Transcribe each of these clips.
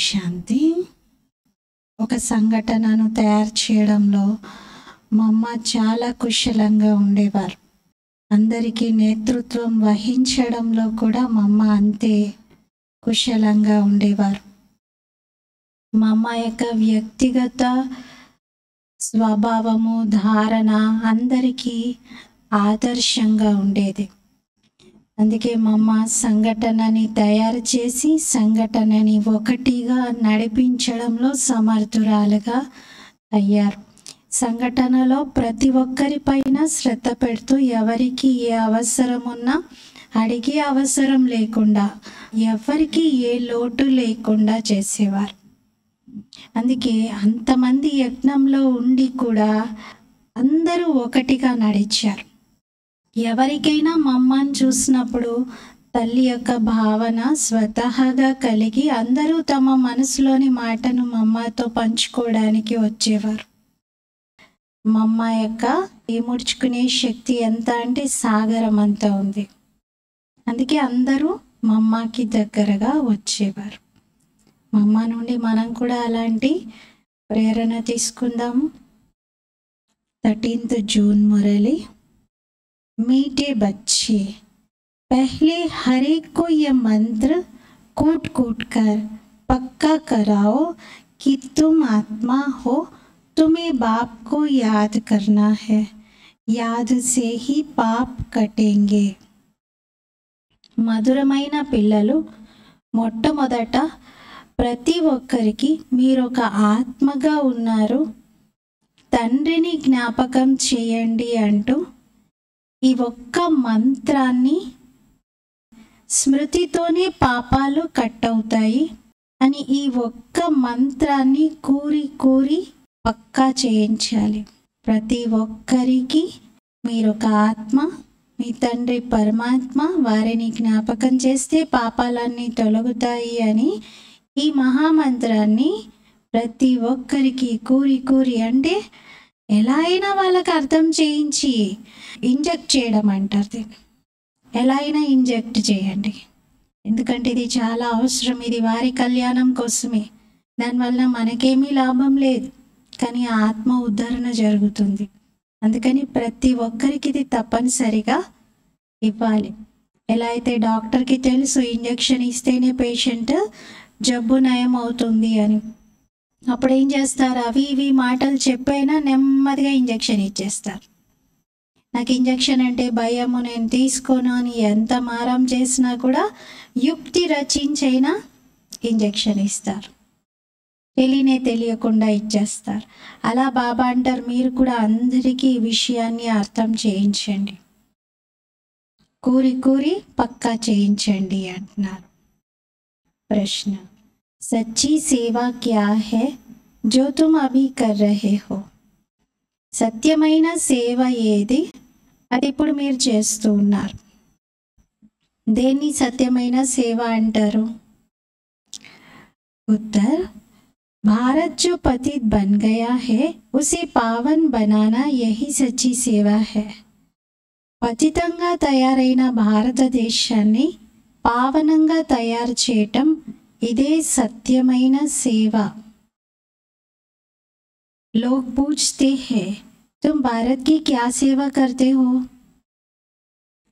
శాంతి. ఒక సంఘటనను తయారు చేయడంలో మా అమ్మ చాలా కుశలంగా ఉండేవారు. అందరికీ నేతృత్వం వహించడంలో కూడా మా అమ్మ అంతే కుశలంగా ఉండేవారు. మా అమ్మ యొక్క వ్యక్తిగత స్వభావము, ధారణ అందరికీ ఆదర్శంగా ఉండేది. అందుకే మా అమ్మ సంఘటనని తయారు చేసి సంఘటనని ఒకటిగా నడిపించడంలో సమర్థురాలుగా అయ్యారు. సంఘటనలో ప్రతి ఒక్కరిపైన శ్రద్ధ పెడుతూ ఎవరికి ఏ అవసరం ఉన్నా అడిగే అవసరం లేకుండా, ఎవరికి ఏ లోటు లేకుండా చేసేవారు. అందుకే అంతమంది యజ్ఞంలో ఉండి కూడా అందరూ ఒకటిగా నడిచారు. ఎవరికైనా మా అమ్మని చూసినప్పుడు తల్లి యొక్క భావన స్వతహాగా కలిగి అందరూ తమ మనసులోని మాటను మా అమ్మతో పంచుకోవడానికి వచ్చేవారు. మా అమ్మ యొక్క ఏముడ్చుకునే శక్తి ఎంత అంటే సాగరం అంతా ఉంది. అందుకే అందరూ మా అమ్మకి దగ్గరగా వచ్చేవారు. మా అమ్మ నుండి మనం కూడా అలాంటి ప్రేరణ తీసుకుందాము. 13th जून मुरली। मीठे बच्चे, पहले हर एक को यह मंत्र कूट कूट कर पक्का कराओ कि तुम आत्मा हो, तुम्हें बाप को याद करना है, याद से ही पाप कटेंगे। మధురమైన పిల్లలు, మొట్టమొదట ప్రతి ఒక్కరికి మీరొక ఆత్మగా ఉన్నారు, తండ్రిని జ్ఞాపకం చేయండి అంటూ ఈ ఒక్క మంత్రాన్ని స్మృతితోనే పాపాలు కట్ అవుతాయి అని ఈ ఒక్క మంత్రాన్ని కూరి కూరి పక్కా చేయించాలి. ప్రతి ఒక్కరికి మీరొక ఆత్మ, మీ తండ్రి పరమాత్మ, వారిని జ్ఞాపకం చేస్తే పాపాలన్నీ తొలగుతాయి అని ఈ మహామంత్రాన్ని ప్రతి ఒక్కరికి కూరి కూరి, అంటే ఎలా అయినా వాళ్ళకి అర్థం చేయించి ఇంజెక్ట్ చేయడం అంటారు దీన్ని. ఎలా అయినా ఇంజెక్ట్ చేయండి, ఎందుకంటే ఇది చాలా అవసరం. ఇది వారి కళ్యాణం కోసమే. దానివల్ల మనకేమీ లాభం లేదు, కానీ ఆత్మ ఉద్ధరణ జరుగుతుంది. అందుకని ప్రతి ఒక్కరికి ఇది తప్పనిసరిగా ఇవ్వాలి. ఎలా అయితే డాక్టర్కి తెలుసు ఇంజెక్షన్ ఇస్తేనే పేషెంట్ జబ్బు నయం అవుతుంది అని, అప్పుడు ఏం చేస్తారు, అవి ఇవి మాటలు చెప్పైనా నెమ్మదిగా ఇంజెక్షన్ ఇచ్చేస్తారు. నాకు ఇంజెక్షన్ అంటే భయము, నేను తీసుకోను అని ఎంత మారం చేసినా కూడా యుక్తి రచించైనా ఇంజెక్షన్ ఇస్తారు. తెలియకుండా ఇచ్చేస్తారు. అలా బాబా అంటారు, మీరు కూడా అందరికీ ఈ విషయాన్ని అర్థం చేయించండి, కూరి కూరి పక్కా చేయించండి అంటున్నారు. ప్రశ్న, సच्ची సేవా క్యా హై జో తుమ్ అభీ కర్ రహే హో? సత్యమైన సేవ ఏది, అది ఇప్పుడు మీరు చేస్తూ ఉన్నారు. దేన్ని సత్యమైన సేవ అంటారు? उत्तर, भारत जो पतित बन गया है उसे पावन बनाना यही सच्ची सेवा है. పతితంగా తయారైన భారతదేశాన్ని పావనంగా తయారు చేయటం ఇదే సత్యమైన సేవ. लोग पूछते हैं तुम भारत की क्या सेवा करते हो?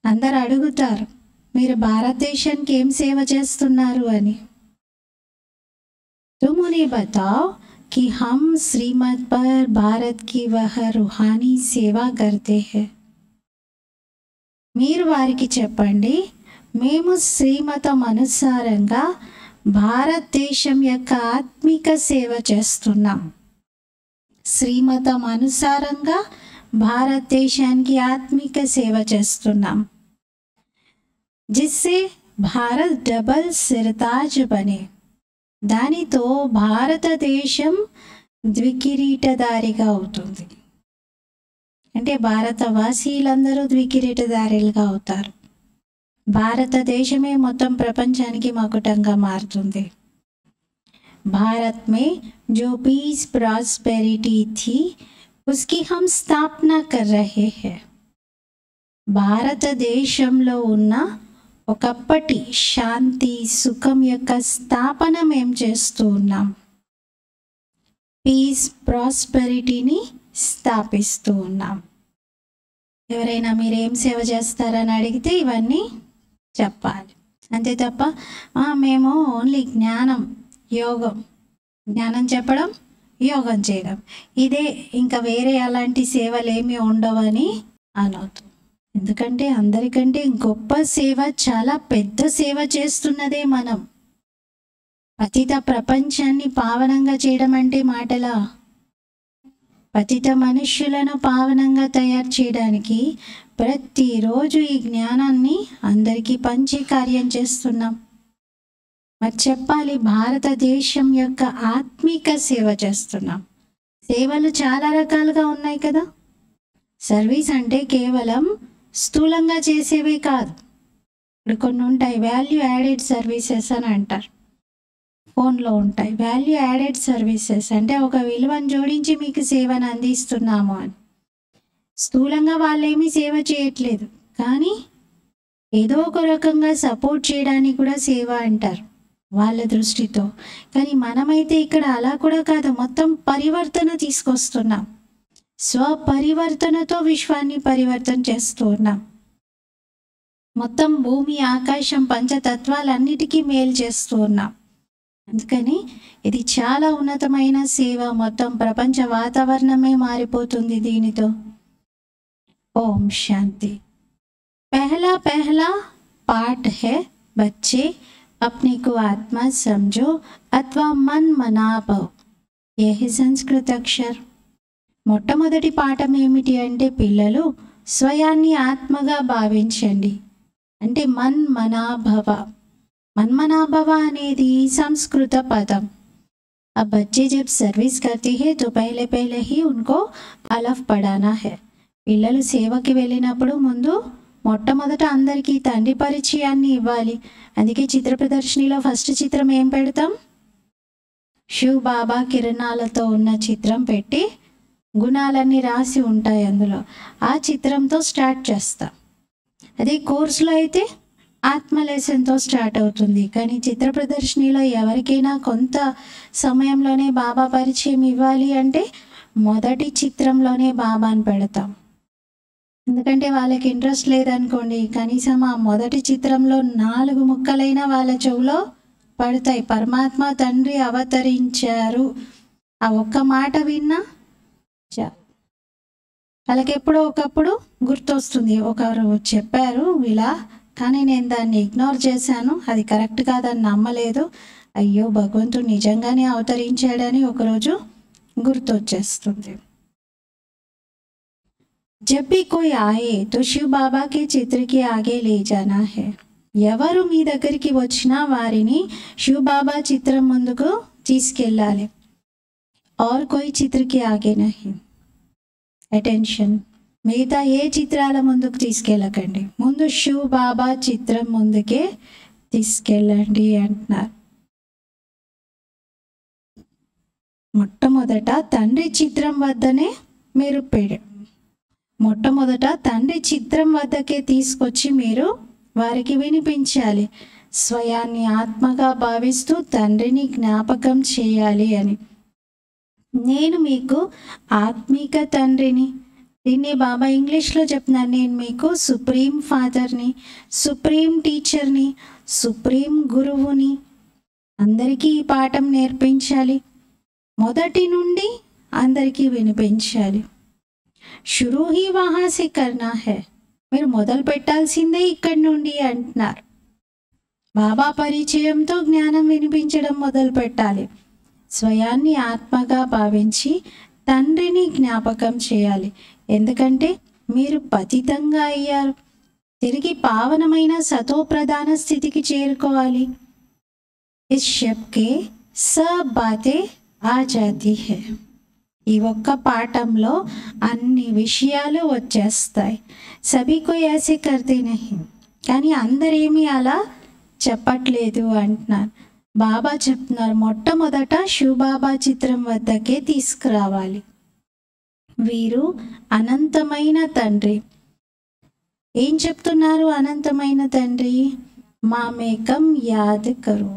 అందరు అడుగుతారు, మీరు భారతదేశానికి ఏం సేవ చేస్తున్నారు అని. तुम उन्हें बताओ कि हम श्रीमत पर भारत की वह रूहानी सेवा करते हैं. మీరు వారికి చెప్పండి, మేము శ్రీమతం అనుసారంగా భారతదేశం యొక్క ఆత్మిక సేవ చేస్తున్నాం. శ్రీమతం అనుసారంగా భారతదేశానికి ఆత్మిక సేవ చేస్తున్నాం. जिससे భారత్ డబల్ సిరతాజ్ బనే, దానితో భారతదేశం ద్వికిరీటధారిగా అవుతుంది. అంటే భారతవాసీలందరూ ద్వికిరీటధారులుగా అవుతారు. భారతదేశమే మొత్తం ప్రపంచానికి మకుటంగా మారుతుంది. भारत में जो पीस प्रॉस्पेरिटी थी उसकी हम स्थापना कर रहे हैं. భారతదేశంలో ఉన్న ఒకప్పటి శాంతి సుఖం యొక్క స్థాపన మేం చేస్తూ ఉన్నాం. పీస్ ప్రాస్పెరిటీని స్థాపిస్తూ ఉన్నాం. ఎవరైనా మీరేం సేవ చేస్తారని అడిగితే ఇవన్నీ చెప్పాలి. అంతే తప్ప మేము ఓన్లీ జ్ఞానం యోగం, జ్ఞానం చెప్పడం యోగం చేయడం, ఇదే, ఇంకా వేరే అలాంటి సేవలు ఏమీ ఉండవని అనవద్దు. ఎందుకంటే అందరికంటే గొప్ప సేవ, చాలా పెద్ద సేవ చేస్తున్నదే మనం. పతిత ప్రపంచాన్ని పావనంగా చేయడం అంటే మాటలా? పతిత మనుష్యులను పావనంగా తయారు చేయడానికి ప్రతిరోజు ఈ జ్ఞానాన్ని అందరికీ పంచే కార్యం చేస్తున్నాం. మరి చెప్పాలి, భారతదేశం యొక్క ఆత్మిక సేవ చేస్తున్నాం. సేవలు చాలా రకాలుగా ఉన్నాయి కదా. సర్వీస్ అంటే కేవలం స్థూలంగా చేసేవే కాదు. ఇప్పుడు కొన్ని ఉంటాయి, వాల్యూ యాడెడ్ సర్వీసెస్ అని అంటారు. ఫోన్లో ఉంటాయి వాల్యూ యాడెడ్ సర్వీసెస్, అంటే ఒక విలువను జోడించి మీకు సేవను అందిస్తున్నాము అని. స్థూలంగా వాళ్ళేమీ సేవ చేయట్లేదు, కానీ ఏదో ఒక రకంగా సపోర్ట్ చేయడానికి కూడా సేవ అంటారు వాళ్ళ దృష్టితో. కానీ మనమైతే ఇక్కడ అలా కూడా కాదు, మొత్తం పరివర్తన తీసుకొస్తున్నాం. స్వపరివర్తనతో విశ్వాన్ని పరివర్తన చేస్తూ ఉన్నాం. మొత్తం భూమి ఆకాశం పంచతత్వాలన్నిటికీ మేలు చేస్తూ ఉన్నాం. అందుకని ఇది చాలా ఉన్నతమైన సేవ. మొత్తం ప్రపంచ వాతావరణమే మారిపోతుంది దీనితో. ఓం శాంతి. पहला पाठ है, बच्चे अपने को आत्मा समझो अथवा मन मनाभव. यही संस्कृत अक्षर. మొట్టమొదటి పాఠం ఏమిటి అంటే, పిల్లలు స్వయాన్ని ఆత్మగా భావించండి. అంటే మన్మనాభవ. మన్మనాభవ అనేది సంస్కృత పదం. अब बच्चे जब सर्विस करते हैं तो पहले पहले ही उनको अलफ पढ़ाना है. పిల్లలు సేవకి వెళ్ళినప్పుడు ముందు మొట్టమొదట అందరికీ తండ్రి పరిచయాన్ని ఇవ్వాలి. అందుకే చిత్ర ప్రదర్శనలో ఫస్ట్ చిత్రం ఏం పెడతాం? శివ్ బాబా కిరణాలతో ఉన్న చిత్రం పెట్టి గుణాలన్నీ రాసి ఉంటాయి అందులో. ఆ చిత్రంతో స్టార్ట్ చేస్తాం. అదే కోర్సులో అయితే ఆత్మ లెసన్తో స్టార్ట్ అవుతుంది. కానీ చిత్ర ప్రదర్శనలో ఎవరికైనా కొంత సమయంలోనే బాబా పరిచయం ఇవ్వాలి అంటే మొదటి చిత్రంలోనే బాబాని పెడతాం. ఎందుకంటే వాళ్ళకి ఇంట్రెస్ట్ లేదనుకోండి, కనీసం ఆ మొదటి చిత్రంలో 4 ముక్కలైనా వాళ్ళ చెవులో పడతాయి. పరమాత్మ తండ్రి అవతరించారు, ఆ ఒక్క మాట విన్నా వాళ్ళకి ఎప్పుడో ఒకప్పుడు గుర్తొస్తుంది. ఒకరు చెప్పారు ఇలా, కానీ నేను దాన్ని ఇగ్నోర్ చేశాను, అది కరెక్ట్ కాదని నమ్మలేదు, అయ్యో భగవంతుడు నిజంగానే అవతరించాడని ఒకరోజు గుర్తొచ్చేస్తుంది. जब भी कोई आए तो शिव बाबा के चित्र के आगे ले जाना है. ఎవరు మీ దగ్గరికి వచ్చినా వారిని శివ్ బాబా చిత్రం ముందుకు తీసుకెళ్ళాలి. और कोई चित्र के आगे नहीं. అటెన్షన్, మిగతా ఏ చిత్రాల ముందుకు తీసుకెళ్ళకండి, ముందు శివ్ బాబా చిత్రం ముందుకే తీసుకెళ్ళండి అంటున్నారు. మొట్టమొదట తండ్రి చిత్రం వద్దనే మీరు మొట్టమొదట తండ్రి చిత్రం వద్దకే తీసుకొచ్చి మీరు వారికి వినిపించాలి. స్వయాన్ని ఆత్మగా భావిస్తూ తండ్రిని జ్ఞాపకం చేయాలి అని. నేను మీకు ఆత్మిక తండ్రిని, దీన్ని బాబా ఇంగ్లీష్లో చెప్తున్నారు, నేను మీకు సుప్రీం ఫాదర్ని, సుప్రీం టీచర్ని, సుప్రీం గురువుని. అందరికీ ఈ పాఠం నేర్పించాలి, మొదటి నుండి అందరికీ వినిపించాలి. షురూ హీ వహా సే కర్నా హై. మీరు మొదలు పెట్టాల్సిందే ఇక్కడి నుండి అంటున్నారు. బాబా పరిచయంతో జ్ఞానం వినిపించడం మొదలు పెట్టాలి. స్వయాన్ని ఆత్మగా భావించి తండ్రిని జ్ఞాపకం చేయాలి. ఎందుకంటే మీరు పతితంగా అయ్యారు, తిరిగి పావనమైన సతో ప్రధాన స్థితికి చేరుకోవాలి. ఇస్ షబ్కే సబ్ బాతే ఆ జాతీ హై. ఈ ఒక్క పాఠంలో అన్ని విషయాలు వచ్చేస్తాయి. సభీకో యాసే కర్తే నహీ. కానీ అందరేమీ అలా చెప్పట్లేదు అంటున్నారు. బాబా చెప్తున్నారు, మొట్టమొదట శివబాబా చిత్రం వద్దకే తీసుకురావాలి. వీరు అనంతమైన తండ్రి. ఏం చెప్తున్నారు? అనంతమైన తండ్రి మామేకం యాద్ కరో.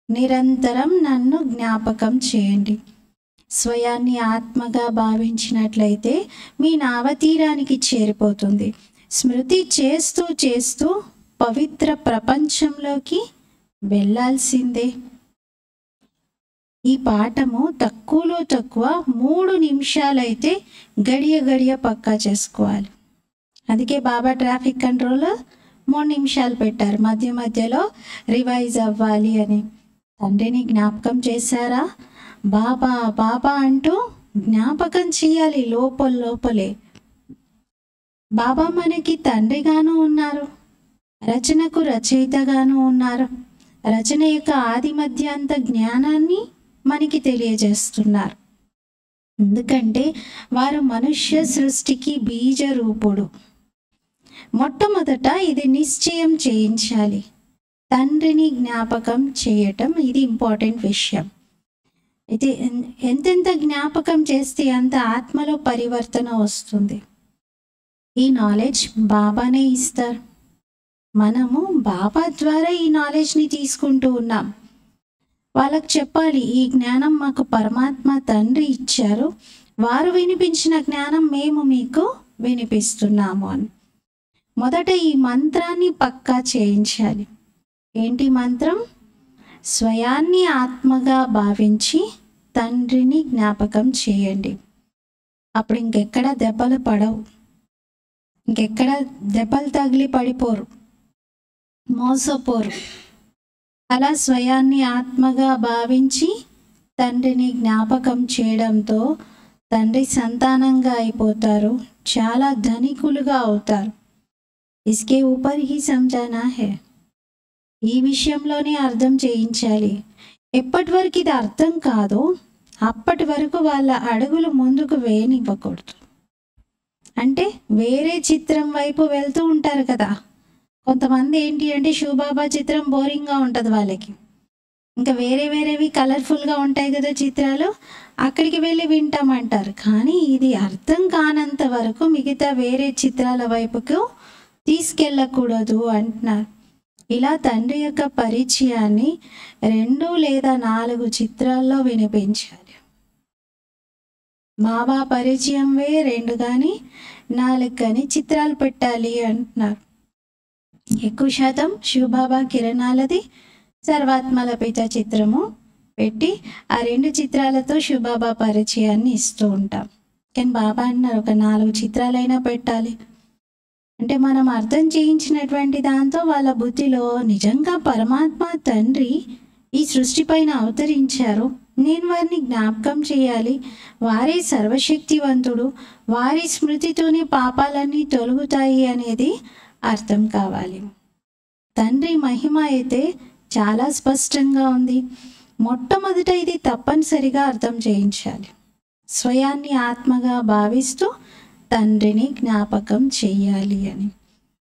నిరంతరం నన్ను జ్ఞాపకం చేయండి. స్వయాన్ని ఆత్మగా భావించినట్లయితే మీ నావతీరానికి చేరిపోతుంది. స్మృతి చేస్తూ చేస్తూ పవిత్ర ప్రపంచంలోకి వెళ్ళాల్సిందే. ఈ పాఠము తక్కువలో తక్కువ 3 నిమిషాలైతే గడియ గడియ పక్కా చేసుకోవాలి. అందుకే బాబా ట్రాఫిక్ కంట్రోల్ 3 నిమిషాలు పెట్టారు, మధ్య మధ్యలో రివైజ్ అవ్వాలి అని. తండ్రిని జ్ఞాపకం చేశారా? బాబా బాబా అంటూ జ్ఞాపకం చేయాలి లోపలే. బాబా మనకి తండ్రిగాను ఉన్నారు, రచనకు రచయితగాను ఉన్నారు. రచన యొక్క ఆది మధ్యాంత జ్ఞానాన్ని మనకి తెలియజేస్తున్నారు. ఎందుకంటే వారు మనుష్య సృష్టికి బీజ రూపుడు. మొట్టమొదట ఇది నిశ్చయం చేయించాలి. తండ్రిని జ్ఞాపకం చేయటం ఇది ఇంపార్టెంట్ విషయం. అయితే ఎంతెంత జ్ఞాపకం చేస్తే అంత ఆత్మలో పరివర్తన వస్తుంది. ఈ నాలెడ్జ్ బాబానే ఇస్తారు. మనము బాబా ద్వారా ఈ నాలెడ్జ్ని తీసుకుంటూ ఉన్నాం. వాళ్ళకు చెప్పాలి, ఈ జ్ఞానం మాకు పరమాత్మ తండ్రి ఇచ్చారు, వారు వినిపించిన జ్ఞానం మేము మీకు వినిపిస్తున్నాము అని. మొదట ఈ మంత్రాన్ని పక్కా చేయించాలి. ఏంటి మంత్రం? స్వయాన్ని ఆత్మగా భావించి తండ్రిని జ్ఞాపకం చేయండి. అప్పుడు ఇంకెక్కడ దెబ్బలు పడవు, ఇంకెక్కడ దెబ్బలు తగిలి పడిపోరు, మోసపోరు. అలా స్వయాన్ని ఆత్మగా భావించి తండ్రిని జ్ఞాపకం చేయడంతో తండ్రి సంతానంగా అయిపోతారు, చాలా ధనికులుగా అవుతారు. ఇస్కే ఊపర్ హీ సమజానా హై. ఈ విషయంలోనే అర్థం చేయించాలి. ఎప్పటి వరకు ఇది అర్థం కాదో అప్పటి వరకు వాళ్ళ అడుగులు ముందుకు వేయనివ్వకూడదు. అంటే వేరే చిత్రం వైపు వెళ్తూ ఉంటారు కదా కొంతమంది. ఏంటి అంటే శివబాబా చిత్రం బోరింగ్గా ఉంటుంది వాళ్ళకి. ఇంకా వేరేవి కలర్ఫుల్గా ఉంటాయి కదా చిత్రాలు, అక్కడికి వెళ్ళి వింటామంటారు. కానీ ఇది అర్థం కానంత వరకు మిగతా వేరే చిత్రాల వైపుకు తీసుకెళ్ళకూడదు అంటున్నారు. ఇలా తండ్రి యొక్క పరిచయాన్ని 2 లేదా 4 చిత్రాల్లో వినిపించాలి. బాబా పరిచయం 2 కానీ 4 కానీ చిత్రాలు పెట్టాలి అంటున్నారు. ఎక్కువ శాతం శివబాబా కిరణాలది సర్వాత్మల పిత చిత్రము పెట్టి ఆ 2 చిత్రాలతో శివబాబా పరిచయాన్ని ఇస్తూ ఉంటాం. కానీ బాబా అన్నారు ఒక 4 చిత్రాలైనా పెట్టాలి. అంటే మనం అర్థం చేయించినటువంటి దాంతో వాళ్ళ బుద్ధిలో నిజంగా పరమాత్మ తండ్రి ఈ సృష్టిపైన అవతరించారు, నేను వారిని జ్ఞాపకం చేయాలి, వారే సర్వశక్తివంతుడు, వారి స్మృతితోనే పాపాలన్నీ తొలగుతాయి అనేది అర్థం కావాలి. తండ్రి మహిమ అయితే చాలా స్పష్టంగా ఉంది. మొట్టమొదట ఇది తప్పనిసరిగా అర్థం చేయించాలి. స్వయాన్ని ఆత్మగా భావిస్తూ తండ్రిని జ్ఞాపకం చెయ్యాలి అని.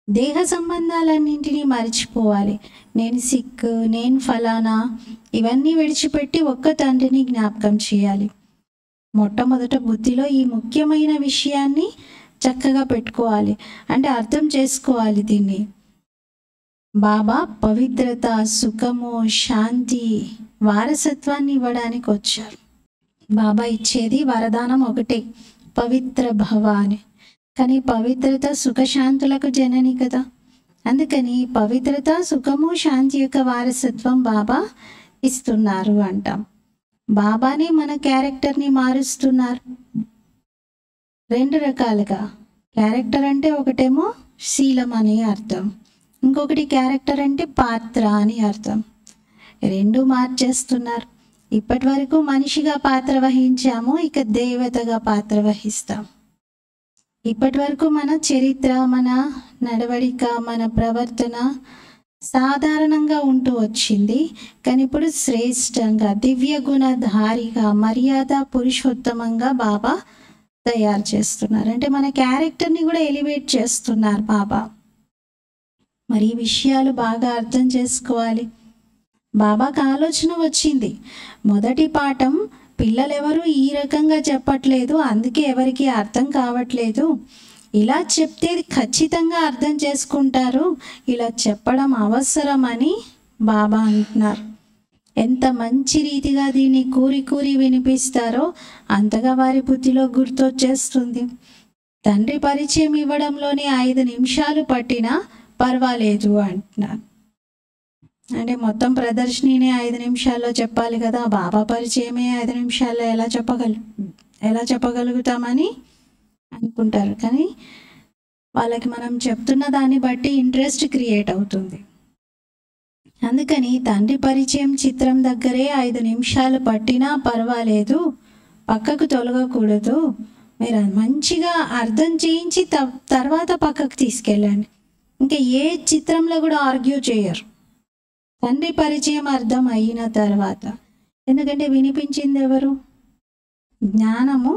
దేహ సంబంధాలన్నింటినీ మర్చిపోవాలి. నేను సిక్, నేను ఫలానా ఇవన్నీ విడిచిపెట్టి ఒక్క తండ్రిని జ్ఞాపకం చేయాలి. మొట్టమొదట బుద్ధిలో ఈ ముఖ్యమైన విషయాన్ని చక్కగా పెట్టుకోవాలి, అంటే అర్థం చేసుకోవాలి దీన్ని. బాబా పవిత్రత, సుఖము, శాంతి, వారసత్వాన్ని ఇవ్వడానికి వచ్చారు. బాబా ఇచ్చేది వరదానం ఒకటే, పవిత్ర భవ అని. కానీ పవిత్రత సుఖశాంతులకు జనని కదా. అందుకని పవిత్రత, సుఖము, శాంతి యొక్క వారసత్వం బాబా ఇస్తున్నారు అంటాం. బాబానే మన క్యారెక్టర్ని మారుస్తున్నారు 2 రకాలుగా. క్యారెక్టర్ అంటే ఒకటేమో శీలం అని అర్థం, ఇంకొకటి క్యారెక్టర్ అంటే పాత్ర అని అర్థం. 2 మార్చేస్తున్నారు. ఇప్పటి వరకు మనిషిగా పాత్ర వహించాము, ఇక దేవతగా పాత్ర వహిస్తాం. ఇప్పటి వరకు మన చరిత్ర, మన నడవడిక, మన ప్రవర్తన సాధారణంగా ఉంటూ వచ్చింది. కానీ ఇప్పుడు శ్రేష్టంగా, దివ్య గుణధారిగా, మర్యాద పురుషోత్తమంగా బాబా తయారు చేస్తున్నారు. అంటే మన క్యారెక్టర్ని కూడా ఎలివేట్ చేస్తున్నారు బాబా. మరి ఈ విషయాలు బాగా అర్థం చేసుకోవాలి. బాబాకు ఆలోచన వచ్చింది. మొదటి పాఠం పిల్లలెవరూ ఈ రకంగా చెప్పట్లేదు, అందుకే ఎవరికి అర్థం కావట్లేదు. ఇలా చెప్తే ఖచ్చితంగా అర్థం చేసుకుంటారు, ఇలా చెప్పడం అవసరమని బాబా అంటున్నారు. ఎంత మంచి రీతిగా దీన్ని కూరి కూరి వినిపిస్తారో అంతగా వారి బుద్ధిలో గుర్తొచ్చేస్తుంది. తండ్రి పరిచయం ఇవ్వడంలోనే 5 నిమిషాలు పట్టినా పర్వాలేదు అంటున్నారు. అంటే మొత్తం ప్రదర్శననే 5 నిమిషాల్లో చెప్పాలి కదా, బాబా పరిచయమే 5 నిమిషాల్లో ఎలా చెప్పగలుగుతామని అనుకుంటారు. కానీ వాళ్ళకి మనం చెప్తున్న దాన్ని బట్టి ఇంట్రెస్ట్ క్రియేట్ అవుతుంది. అందుకని తండ్రి పరిచయం చిత్రం దగ్గరే 5 నిమిషాలు పట్టినా పర్వాలేదు, పక్కకు తొలగకూడదు. మీరు మంచిగా అర్థం చేయించి తర్వాత పక్కకు తీసుకెళ్ళండి. ఇంకా ఏ చిత్రంలో కూడా ఆర్గ్యూ చేయరు తండ్రి పరిచయం అర్థం అయిన తర్వాత. ఎందుకంటే వినిపించింది ఎవరు? జ్ఞానము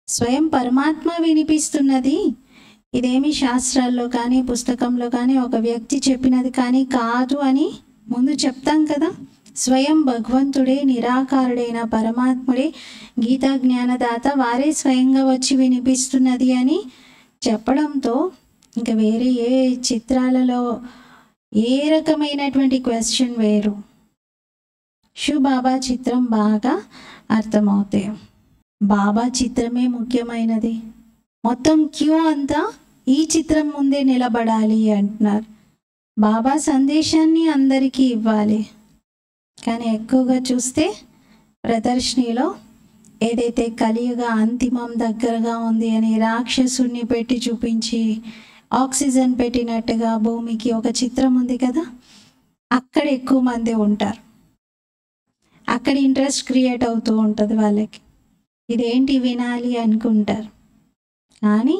స్వయం పరమాత్మ వినిపిస్తున్నది. ఇదేమి శాస్త్రాల్లో కానీ పుస్తకంలో కానీ ఒక వ్యక్తి చెప్పినది కానీ కాదు అని ముందు చెప్తాం కదా. స్వయం భగవంతుడే, నిరాకారుడైన పరమాత్ముడే, గీతా జ్ఞానదాత, వారే స్వయంగా వచ్చి వినిపిస్తున్నది అని చెప్పడంతో ఇంకా వేరే ఏ చిత్రాలలో ఏ రకమైనటువంటి క్వశ్చన్ వేరు. బాబా చిత్రం బాగా అర్థమవుతాయి. బాబా చిత్రమే ముఖ్యమైనది. మొత్తం క్యూ అంతా ఈ చిత్రం ముందే నిలబడాలి అంటున్నారు. బాబా సందేశాన్ని అందరికీ ఇవ్వాలి. కానీ ఎక్కువగా చూస్తే ప్రదర్శనలో ఏదైతే కలియుగ అంతిమం దగ్గరగా ఉంది అని రాక్షసుని పెట్టి చూపించి ఆక్సిజన్ పెట్టినట్టుగా భూమికి ఒక చిత్రం ఉంది కదా, అక్కడ ఎక్కువ మంది ఉంటారు. అక్కడ ఇంట్రెస్ట్ క్రియేట్ అవుతూ ఉంటుంది వాళ్ళకి, ఇదేంటి వినాలి అనుకుంటారు. కానీ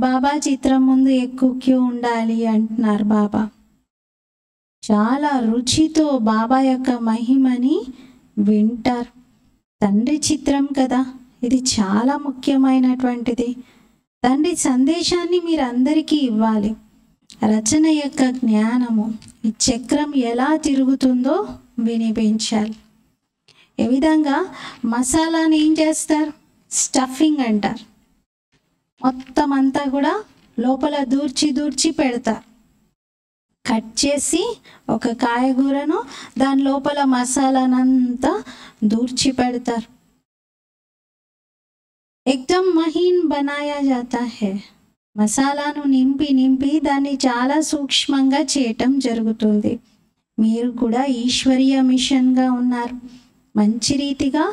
బాబా చిత్రం ముందు ఎక్కువ క్యూ ఉండాలి అంటున్నారు బాబా. చాలా రుచితో బాబా యొక్క మహిమని వింటారు. తండ్రి చిత్రం కదా, ఇది చాలా ముఖ్యమైనటువంటిది. తండ్రి సందేశాన్ని మీరు అందరికీ ఇవ్వాలి. రచన యొక్క జ్ఞానము, ఈ చక్రం ఎలా తిరుగుతుందో వినిపించాలి. ఏ విధంగా మసాలాని ఏం చేస్తారు? స్టఫింగ్ అంటారు. మొత్తం అంతా కూడా లోపల దూర్చి పెడతారు. కట్ చేసి ఒక కాయగూరను దాని లోపల మసాలానంతా దూర్చి పెడతారు. ఎక్దమ్ మహీన్ బనాయా జాతా హై. మసాలాను నింపి దాన్ని చాలా సూక్ష్మంగా చేయటం జరుగుతుంది. మీరు కూడా ఈశ్వరీయ మిషన్గా ఉన్నారు. మంచి రీతిగా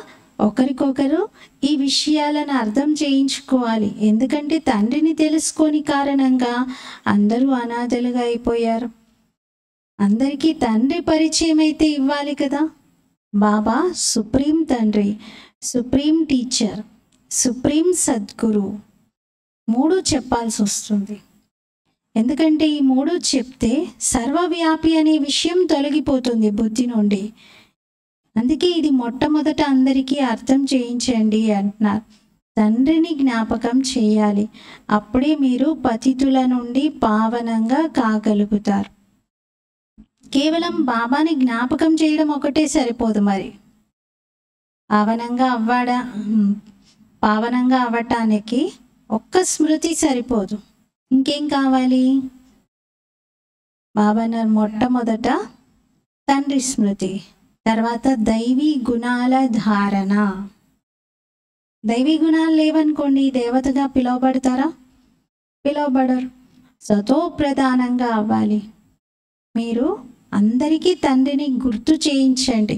ఒకరికొకరు ఈ విషయాలను అర్థం చేయించుకోవాలి. ఎందుకంటే తండ్రిని తెలుసుకోని కారణంగా అందరూ అనాథలుగా అయిపోయారు. అందరికీ తండ్రి పరిచయం అయితే ఇవ్వాలి కదా. బాబా సుప్రీం తండ్రి, సుప్రీం టీచర్, సుప్రీం సద్గురు, 3 చెప్పాల్సి వస్తుంది. ఎందుకంటే ఈ 3 చెప్తే సర్వవ్యాపి అనే విషయం తొలగిపోతుంది బుద్ధి నుండి. అందుకే ఇది మొట్టమొదట అందరికీ అర్థం చేయించండి అంటున్నారు. తండ్రిని జ్ఞాపకం చేయాలి, అప్పుడే మీరు పతితుల నుండి పావనంగా కాగలుగుతారు. కేవలం బాబాని జ్ఞాపకం చేయడం ఒకటే సరిపోదు. మరి పావనంగా అవ్వటానికి ఒక్క స్మృతి సరిపోదు. ఇంకేం కావాలి? బాబా మొట్టమొదట తండ్రి స్మృతి, తర్వాత దైవీ గుణాల ధారణ. దైవీ గుణాలు లేవనుకోండి, దేవతగా పిలువబడతారా? పిలువబడరు. సతో ప్రధానంగా అవ్వాలి. మీరు అందరికీ తండ్రిని గుర్తు చేయించండి.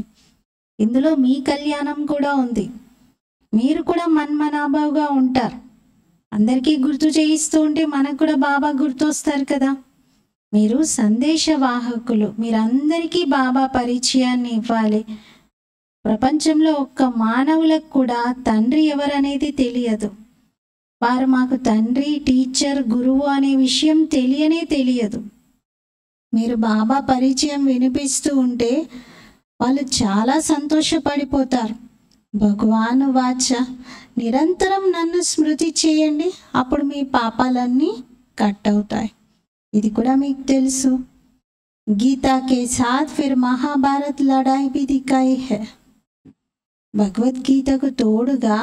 ఇందులో మీ కళ్యాణం కూడా ఉంది. మీరు కూడా మన్మనాభావుగా ఉంటారు. అందరికీ గుర్తు చేయిస్తూ ఉంటే మనకు కూడా బాబా గుర్తొస్తారు కదా. మీరు సందేశవాహకులు, మీరందరికీ బాబా పరిచయాన్ని ఇవ్వాలి. ప్రపంచంలో ఒక్క మానవులకు కూడా తండ్రి ఎవరనేది తెలియదు. వారు మాకు తండ్రి, టీచర్, గురువు అనే విషయం తెలియదు. మీరు బాబా పరిచయం వినిపిస్తూ ఉంటే వాళ్ళు చాలా సంతోషపడిపోతారు. భగవాను వాచ, నిరంతరం నన్ను స్మృతి చేయండి, అప్పుడు మీ పాపాలన్నీ కట్ అవుతాయి. ఇది కూడా మీకు తెలుసు. గీతా కే సాత్ ఫిర్ మహాభారత్ లడాయి భీ దిఖాయి హై. భగవద్గీతకు తోడుగా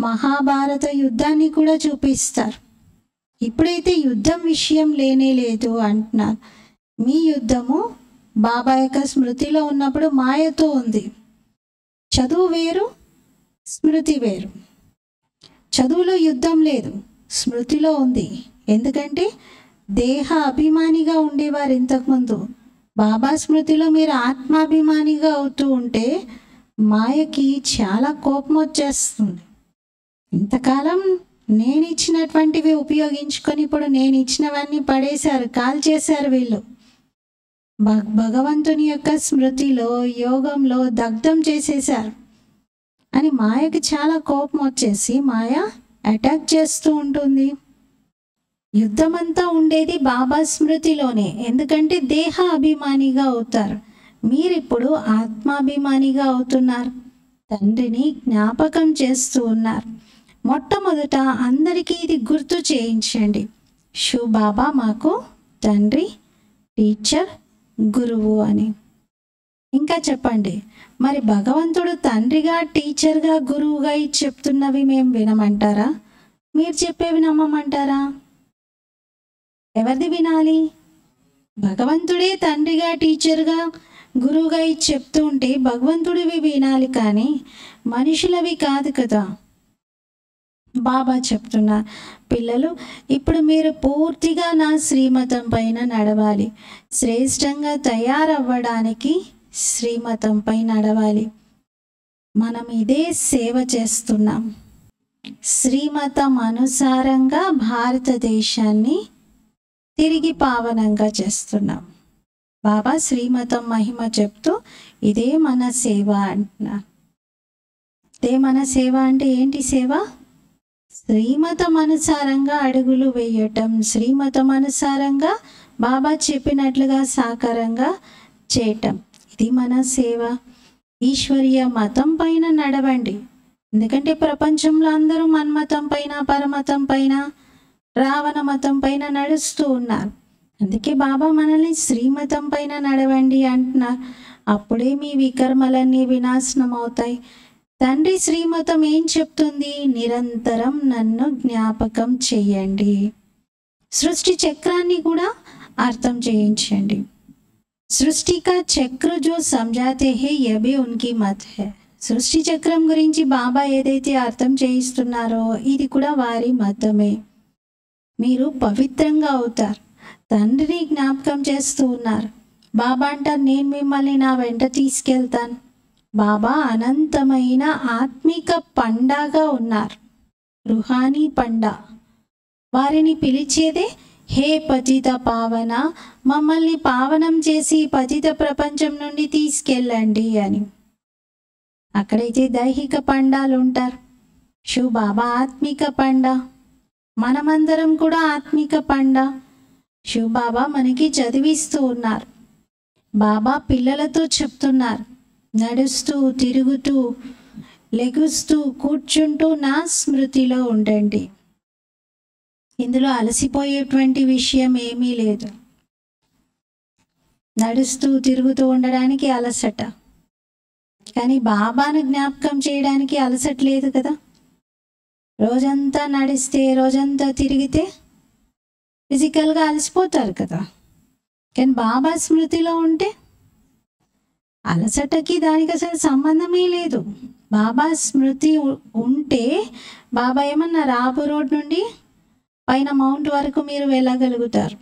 మహాభారత యుద్ధాన్ని కూడా చూపిస్తారు. ఇప్పుడైతే యుద్ధం విషయం లేనే లేదు అంటున్నారు. మీ యుద్ధము బాబా యొక్క స్మృతిలో ఉన్నప్పుడు మాయతో ఉంది. చదువు వేరు, స్మృతి వేరు. చదువులో యుద్ధం లేదు, స్మృతిలో ఉంది. ఎందుకంటే దేహ అభిమానిగా ఉండేవారు ఇంతకుముందు. బాబా స్మృతిలో మీరు ఆత్మాభిమానిగా అవుతూ ఉంటే మాయకి చాలా కోపం వచ్చేస్తుంది. ఇంతకాలం నేను ఇచ్చినటువంటివి ఉపయోగించుకొని ఇప్పుడు నేను ఇచ్చినవన్నీ పడేశారు, కాల్చేశారు వీళ్ళు. భగవంతుని యొక్క స్మృతిలో యోగంలో దగ్ధం చేసేశారు అని మాయకి చాలా కోపం వచ్చేసి మాయ అటాక్ చేస్తూ ఉంటుంది. యుద్ధమంతా ఉండేది బాబా స్మృతిలోనే. ఎందుకంటే దేహ అభిమానిగా అవుతారు. మీరిప్పుడు ఆత్మాభిమానిగా అవుతున్నారు. తండ్రిని జ్ఞాపకం చేస్తూ ఉన్నారు. మొట్టమొదట అందరికీ ఇది గుర్తు చేయించండి. శివ్ బాబా మాకు తండ్రి, టీచర్, గురువు అని. ఇంకా చెప్పండి, మరి భగవంతుడు తండ్రిగా, టీచర్గా, గురువుగా ఇది చెప్తున్నవి మేము వినమంటారా? మీరు చెప్పేవి నమ్మమంటారా? ఎవరిది వినాలి? భగవంతుడే తండ్రిగా, టీచర్గా, గురువుగా ఇది చెప్తూ ఉంటే భగవంతుడివి వినాలి, కానీ మనుషులవి కాదు కదా. బాబా చెప్తున్నారు, పిల్లలు ఇప్పుడు మీరు పూర్తిగా నా శ్రీమతం పైన నడవాలి. శ్రేష్టంగా తయారవ్వడానికి శ్రీమతంపై నడవాలి. మనం ఇదే సేవ చేస్తున్నాం. శ్రీమతం అనుసారంగా భారతదేశాన్ని తిరిగి పావనంగా చేస్తున్నాం. బాబా శ్రీమతం మహిమ చెప్తూ ఇదే మన సేవ అంటున్నారు. ఇదే మన సేవ అంటే ఏంటి సేవ? శ్రీమతం అనుసారంగా అడుగులు వేయటం, శ్రీమతం అనుసారంగా బాబా చెప్పినట్లుగా సాకారంగా చేయటం, ఇది మన సేవ. ఈశ్వరీయ మతం పైన నడవండి. ఎందుకంటే ప్రపంచంలో అందరూ మన్మతం పైన, పరమతం పైన, రావణ మతం పైన నడుస్తూ ఉన్నారు. అందుకే బాబా మనల్ని శ్రీమతం పైన నడవండి అంటున్నారు. అప్పుడే మీ వికర్మలన్నీ వినాశనం అవుతాయి. తండ్రి శ్రీమతం ఏం చెప్తుంది? నిరంతరం నన్ను జ్ఞాపకం చెయ్యండి. సృష్టి చక్రాన్ని కూడా అర్థం చేయించండి. సృష్టి కా చక్ర జో సమझाते हैं ये भी उनकी मत है. సృష్టి చక్రం గురించి బాబా ఏదైతే అర్థం చేయిస్తున్నారో ఇది కూడా వారి మతమే. మీరు పవిత్రంగా అవుతారు. తండ్రిని జ్ఞాపకం చేస్తూ ఉన్నారు. బాబా అంటారు, నేను మిమ్మల్ని నా వెంట తీసుకెళ్తాను. బాబా అనంతమైన ఆత్మిక పండాగా ఉన్నారు, రుహానీ పండా. వారిని పిలిచేదే హే పతిత పావన, మమ్మల్ని పావనం చేసి పతిత ప్రపంచం నుండి తీసుకెళ్ళండి అని. అక్కడైతే దైహిక పండాలు ఉంటారు. శివ్ బాబా ఆత్మిక పండా, మనమందరం కూడా ఆత్మిక పండా. శివ్ బాబా మనకి చదివిస్తూ ఉన్నారు. బాబా పిల్లలతో చెప్తున్నారు, నడుస్తూ, తిరుగుతూ, లెగుస్తూ, కూర్చుంటూ నా స్మృతిలో ఉండండి. ఇందులో అలసిపోయేటువంటి విషయం ఏమీ లేదు. నడుస్తూ తిరుగుతూ ఉండడానికి అలసట, కానీ బాబాను జ్ఞాపకం చేయడానికి అలసట లేదు కదా. రోజంతా నడిస్తే, రోజంతా తిరిగితే ఫిజికల్గా అలసిపోతారు కదా. కానీ బాబా స్మృతిలో ఉంటే అలసటకి దానికి అసలు సంబంధమే లేదు. బాబా స్మృతి ఉంటే బాబా ఏమన్నా రాబు రోడ్ నుండి పైన మౌంట్ వరకు మీరు వెళ్ళగలుగుతారు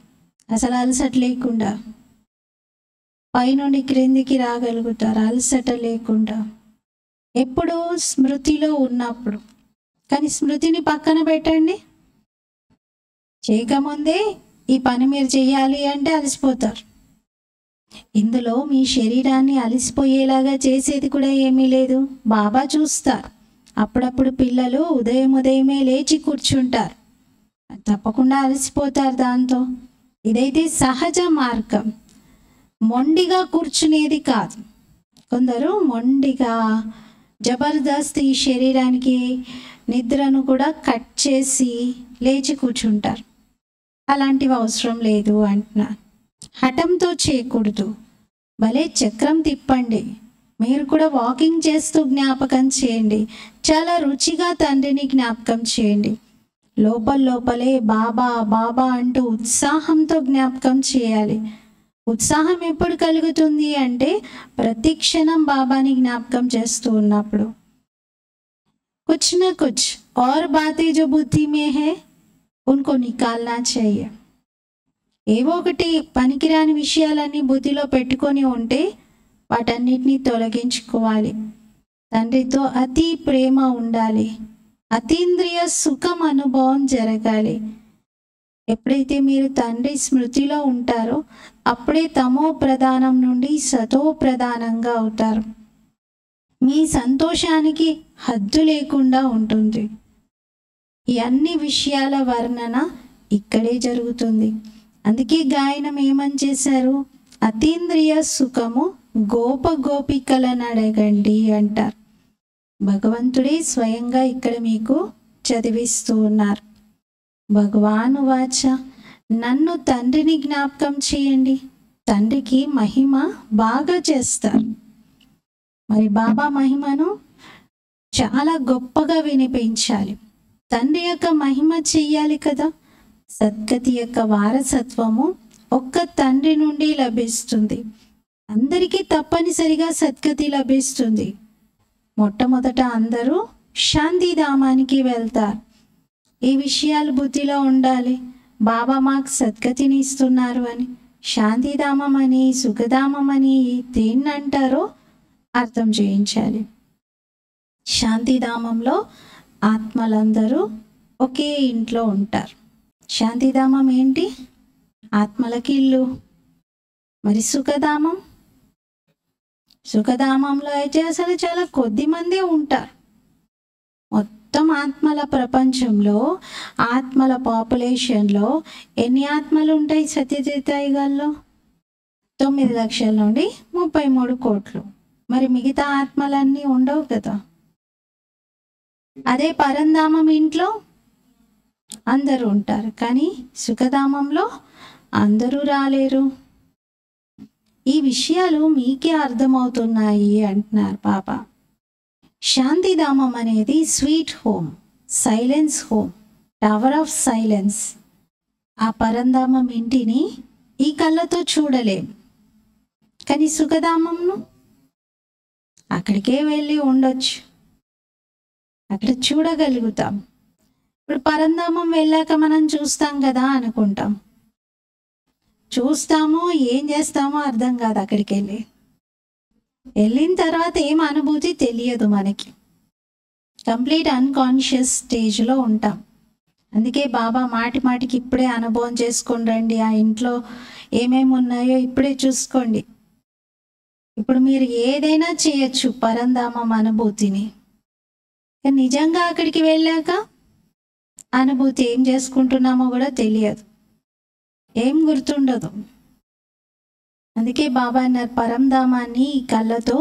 అసలు అలసట లేకుండా. పైనుండి క్రిందికి రాగలుగుతారు అలసట లేకుండా, ఎప్పుడు స్మృతిలో ఉన్నప్పుడు. కానీ స్మృతిని పక్కన పెట్టండి, చేయకముందే ఈ పని మీరు చేయాలి అంటే అలసిపోతారు. ఇందులో మీ శరీరాన్ని అలసిపోయేలాగా చేసేది కూడా ఏమీ లేదు. బాబా చూస్తారు. అప్పుడప్పుడు పిల్లలు ఉదయమే లేచి కూర్చుంటారు, తప్పకుండా అలసిపోతారు దాంతో. ఇదైతే సహజ మార్గం, మొండిగా కూర్చునేది కాదు. కొందరు మొండిగా జబర్దస్త్ ఈ శరీరానికి నిద్రను కూడా కట్ చేసి లేచి కూర్చుంటారు. అలాంటివి అవసరం లేదు అంటున్నారు. హఠంతో చేయకూడదు. భలే చక్రం తిప్పండి. మీరు కూడా వాకింగ్ చేస్తూ జ్ఞాపకం చేయండి. చాలా రుచిగా తండ్రిని జ్ఞాపకం చేయండి. లోపల లోపలే బాబా బాబా అంటూ ఉత్సాహంతో జ్ఞాపకం చేయాలి. ఉత్సాహం ఎప్పుడు కలుగుతుంది అంటే ప్రతి క్షణం బాబాని జ్ఞాపకం చేస్తూ ఉన్నప్పుడు. कुछ न कुछ और बातें जो बुद्धि में है उनको निकालना चाहिए. ఏవో ఒకటి పనికిరాని విషయాలన్నీ బుద్ధిలో పెట్టుకొని ఉంటే వాటన్నిటిని తొలగించుకోవాలి. తండ్రితో అతి ప్రేమ ఉండాలి. అతీంద్రియ సుఖం అనుభవం జరగాలి. ఎప్పుడైతే మీరు తండ్రి స్మృతిలో ఉంటారో అప్పుడే తమో ప్రధానం నుండి సతో ప్రధానంగా అవుతారు. మీ సంతోషానికి హద్దు లేకుండా ఉంటుంది. ఈ అన్ని విషయాల వర్ణన ఇక్కడే జరుగుతుంది. అందుకే గాయనం ఏమని చేశారు? అతీంద్రియ సుఖము గోప గోపికలను అడగండి అంటారు. భగవంతుడే స్వయంగా ఇక్కడ మీకు చదివిస్తూ ఉన్నారు. భగవాను వాచ, నన్ను తండ్రిని జ్ఞాపకం చేయండి. తండ్రికి మహిమ బాగా చేస్తారు. మరి బాబా మహిమను చాలా గొప్పగా వినిపించాలి. తండ్రి యొక్క మహిమ చెయ్యాలి కదా. సద్గతి యొక్క వారసత్వము ఒక్క తండ్రి నుండి లభిస్తుంది. అందరికీ తప్పనిసరిగా సద్గతి లభిస్తుంది. మొట్టమొదట అందరూ శాంతిధామానికి వెళ్తారు. ఈ విషయాలు బుద్ధిలో ఉండాలి. బాబా మాకు సద్గతిని ఇస్తున్నారు అని. శాంతిధామం అని సుఖధామం అని దేన్ని అంటారో అర్థం చేయించాలి. శాంతిధామంలో ఆత్మలందరూ ఒకే ఇంట్లో ఉంటారు. శాంతిధామం ఏంటి? ఆత్మలకి ఇల్లు. మరి సుఖధామం? సుఖధామంలో అయితే అసలు చాలా కొద్ది మందే ఉంటారు. మొత్తం ఆత్మల ప్రపంచంలో ఆత్మల పాపులేషన్లో ఎన్ని ఆత్మలు ఉంటాయి సత్యత్రేతాయుగాల్లో? 9 లక్షల నుండి 33 కోట్లు. మరి మిగతా ఆత్మలన్నీ ఉండవు కదా. అదే పరంధామం ఇంట్లో అందరూ ఉంటారు, కానీ సుఖధామంలో అందరూ రాలేరు. ఈ విషయాలు మీకే అర్థమవుతున్నాయి అంటున్నారు బాబా. శాంతిధామం అనేది sweet home, silence home, tower of silence. ఆ పరంధామం ఇంటిని ఈ కళ్ళతో చూడలేం, కానీ సుఖధామంను అక్కడికే వెళ్ళి ఉండొచ్చు, అక్కడ చూడగలుగుతాం. ఇప్పుడు పరంధామం వెళ్ళాక మనం చూస్తాం కదా అనుకుంటాం. చూస్తామో ఏం చేస్తామో అర్థం కాదు. అక్కడికి వెళ్ళిన తర్వాత ఏం అనుభూతి తెలియదు మనకి. కంప్లీట్ అన్కాన్షియస్ స్టేజ్లో ఉంటాం. అందుకే బాబా మాటి మాటికి ఇప్పుడే అనుభవం చేసుకొని రండి, ఆ ఇంట్లో ఏమేమి ఉన్నాయో ఇప్పుడే చూసుకోండి. ఇప్పుడు మీరు ఏదైనా చేయొచ్చు పరంధామం అనుభూతిని. నిజంగా అక్కడికి వెళ్ళాక అనుభూతి ఏం చేసుకుంటున్నామో కూడా తెలియదు, ఏం గుర్తుండదు. అందుకే బాబా అన్నారు పరంధామాన్ని ఈ కళ్ళతో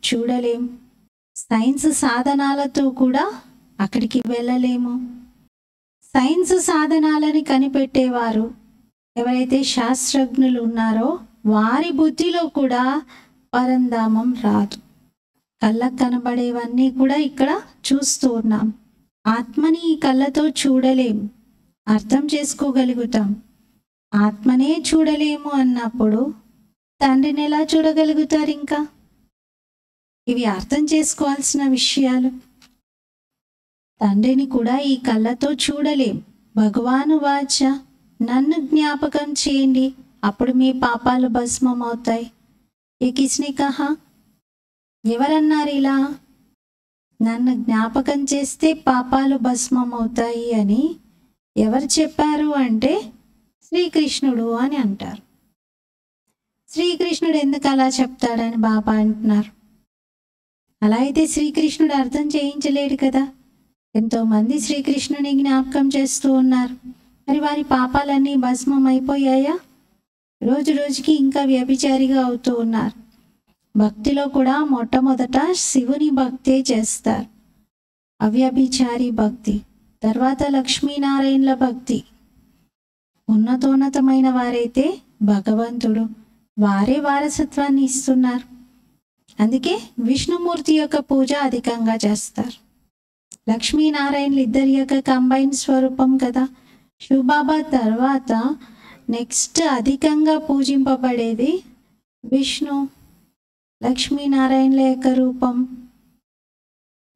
చూడలేం, సైన్స్ సాధనాలతో కూడా అక్కడికి వెళ్ళలేము. సైన్స్ సాధనాలని కనిపెట్టేవారు ఎవరైతే శాస్త్రజ్ఞులు ఉన్నారో వారి బుద్ధిలో కూడా పరంధామం రాదు. కళ్ళకు కనబడేవన్నీ కూడా ఇక్కడ చూస్తూ ఉన్నాం. ఆత్మని ఈ కళ్ళతో చూడలేం, అర్థం చేసుకోగలుగుతాం. ఆత్మనే చూడలేము అన్నప్పుడు తండ్రిని ఎలా చూడగలుగుతారు? ఇంకా ఇవి అర్థం చేసుకోవాల్సిన విషయాలు. తండ్రిని కూడా ఈ కళ్ళతో చూడలేం. భగవాను వాచ, నన్ను జ్ఞాపకం చేయండి, అప్పుడు మీ పాపాలు భస్మం అవుతాయి. ఏ కిస్నే కహా? ఎవరన్నారు ఇలా? నన్ను జ్ఞాపకం చేస్తే పాపాలు భస్మం అవుతాయి అని ఎవరు చెప్పారు అంటే శ్రీకృష్ణుడు అని అంటారు. శ్రీకృష్ణుడు ఎందుకు అలా చెప్తాడని బాబా అంటున్నారు. అలా అయితే శ్రీకృష్ణుడు అర్థం చేయించలేడు కదా. ఎంతోమంది శ్రీకృష్ణుని జ్ఞాపకం చేస్తూ ఉన్నారు, మరి వారి పాపాలన్నీ భస్మం అయిపోయాయా? రోజు రోజుకి ఇంకా వ్యభిచారిగా అవుతూ ఉన్నారు. భక్తిలో కూడా మొట్టమొదట శివుని భక్తే చేస్తారు, అవ్యభిచారి భక్తి, తర్వాత లక్ష్మీనారాయణల భక్తి. ఉన్నతోన్నతమైన వారైతే భగవంతుడు, వారే వారసత్వాన్ని ఇస్తున్నారు. అందుకే విష్ణుమూర్తి యొక్క పూజ అధికంగా చేస్తారు. లక్ష్మీనారాయణలు ఇద్దరి యొక్క కంబైన్ స్వరూపం కదా. శివబాబా తర్వాత నెక్స్ట్ అధికంగా పూజింపబడేది విష్ణు, లక్ష్మీనారాయణల యొక్క రూపం.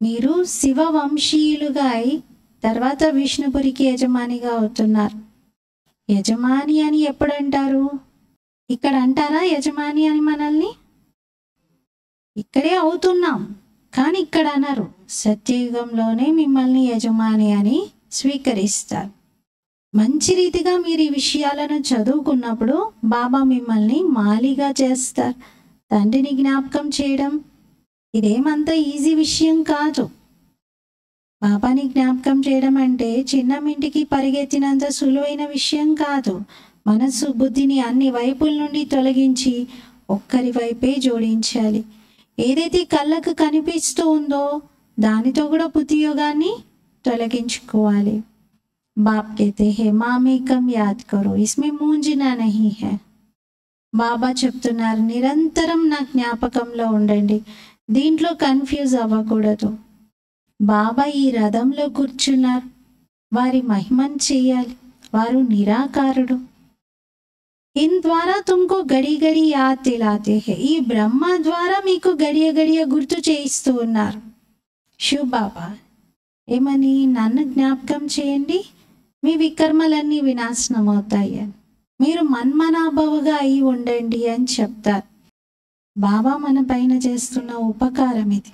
మీరు శివవంశీయులుగా అయి తర్వాత విష్ణుపురికి యజమానిగా అవుతున్నారు. యజమాని అని ఎప్పుడు అంటారు? ఇక్కడ అంటారా యజమాని అని మనల్ని? ఇక్కడే అవుతున్నాం కానీ ఇక్కడ అనరు. సత్యయుగంలోనే మిమ్మల్ని యజమాని అని స్వీకరిస్తారు. మంచి రీతిగా మీరు ఈ విషయాలను చదువుకున్నప్పుడు బాబా మిమ్మల్ని మాలిగా చేస్తారు. తండ్రిని జ్ఞాపకం చేయడం ఇదేమంత ఈజీ విషయం కాదు. బాబాని జ్ఞాపకం చేయడం అంటే చిన్నమింటికి పరిగెత్తినంత సులువైన విషయం కాదు. మనస్సు బుద్ధిని అన్ని వైపుల నుండి తొలగించి ఒక్కరి వైపే జోడించాలి. ఏదైతే కళ్ళకు కనిపిస్తూ ఉందో దానితో కూడా బుద్ధి యోగాన్ని తొలగించుకోవాలి. బాప్ कहते हैं మామేకం యాద్ కరో ఇస్మే మూంజినా నహీ హై. బాబా చెప్తున్నారు నిరంతరం నా జ్ఞాపకంలో ఉండండి, దీంట్లో కన్ఫ్యూజ్ అవ్వకూడదు. బాబా ఈ రథంలో కూర్చున్నారు, వారి మహిమను చేయాలి. వారు నిరాకారుడు. ఇన్ ద్వారా తుమ్కో గడి గడి యాద్ దిలాతే హై. ఈ బ్రహ్మ ద్వారా మీకు గడియ గడియ గుర్తు చేయిస్తూ ఉన్నారు. శివ్ బాబా ఏమని? నన్ను జ్ఞాపకం చేయండి, మీ వికర్మలన్నీ వినాశనం అవుతాయి అని. మీరు మన్మనాభవగా అయి ఉండండి అని చెప్తారు. బాబా మన పైన చేస్తున్న ఉపకారం ఇది.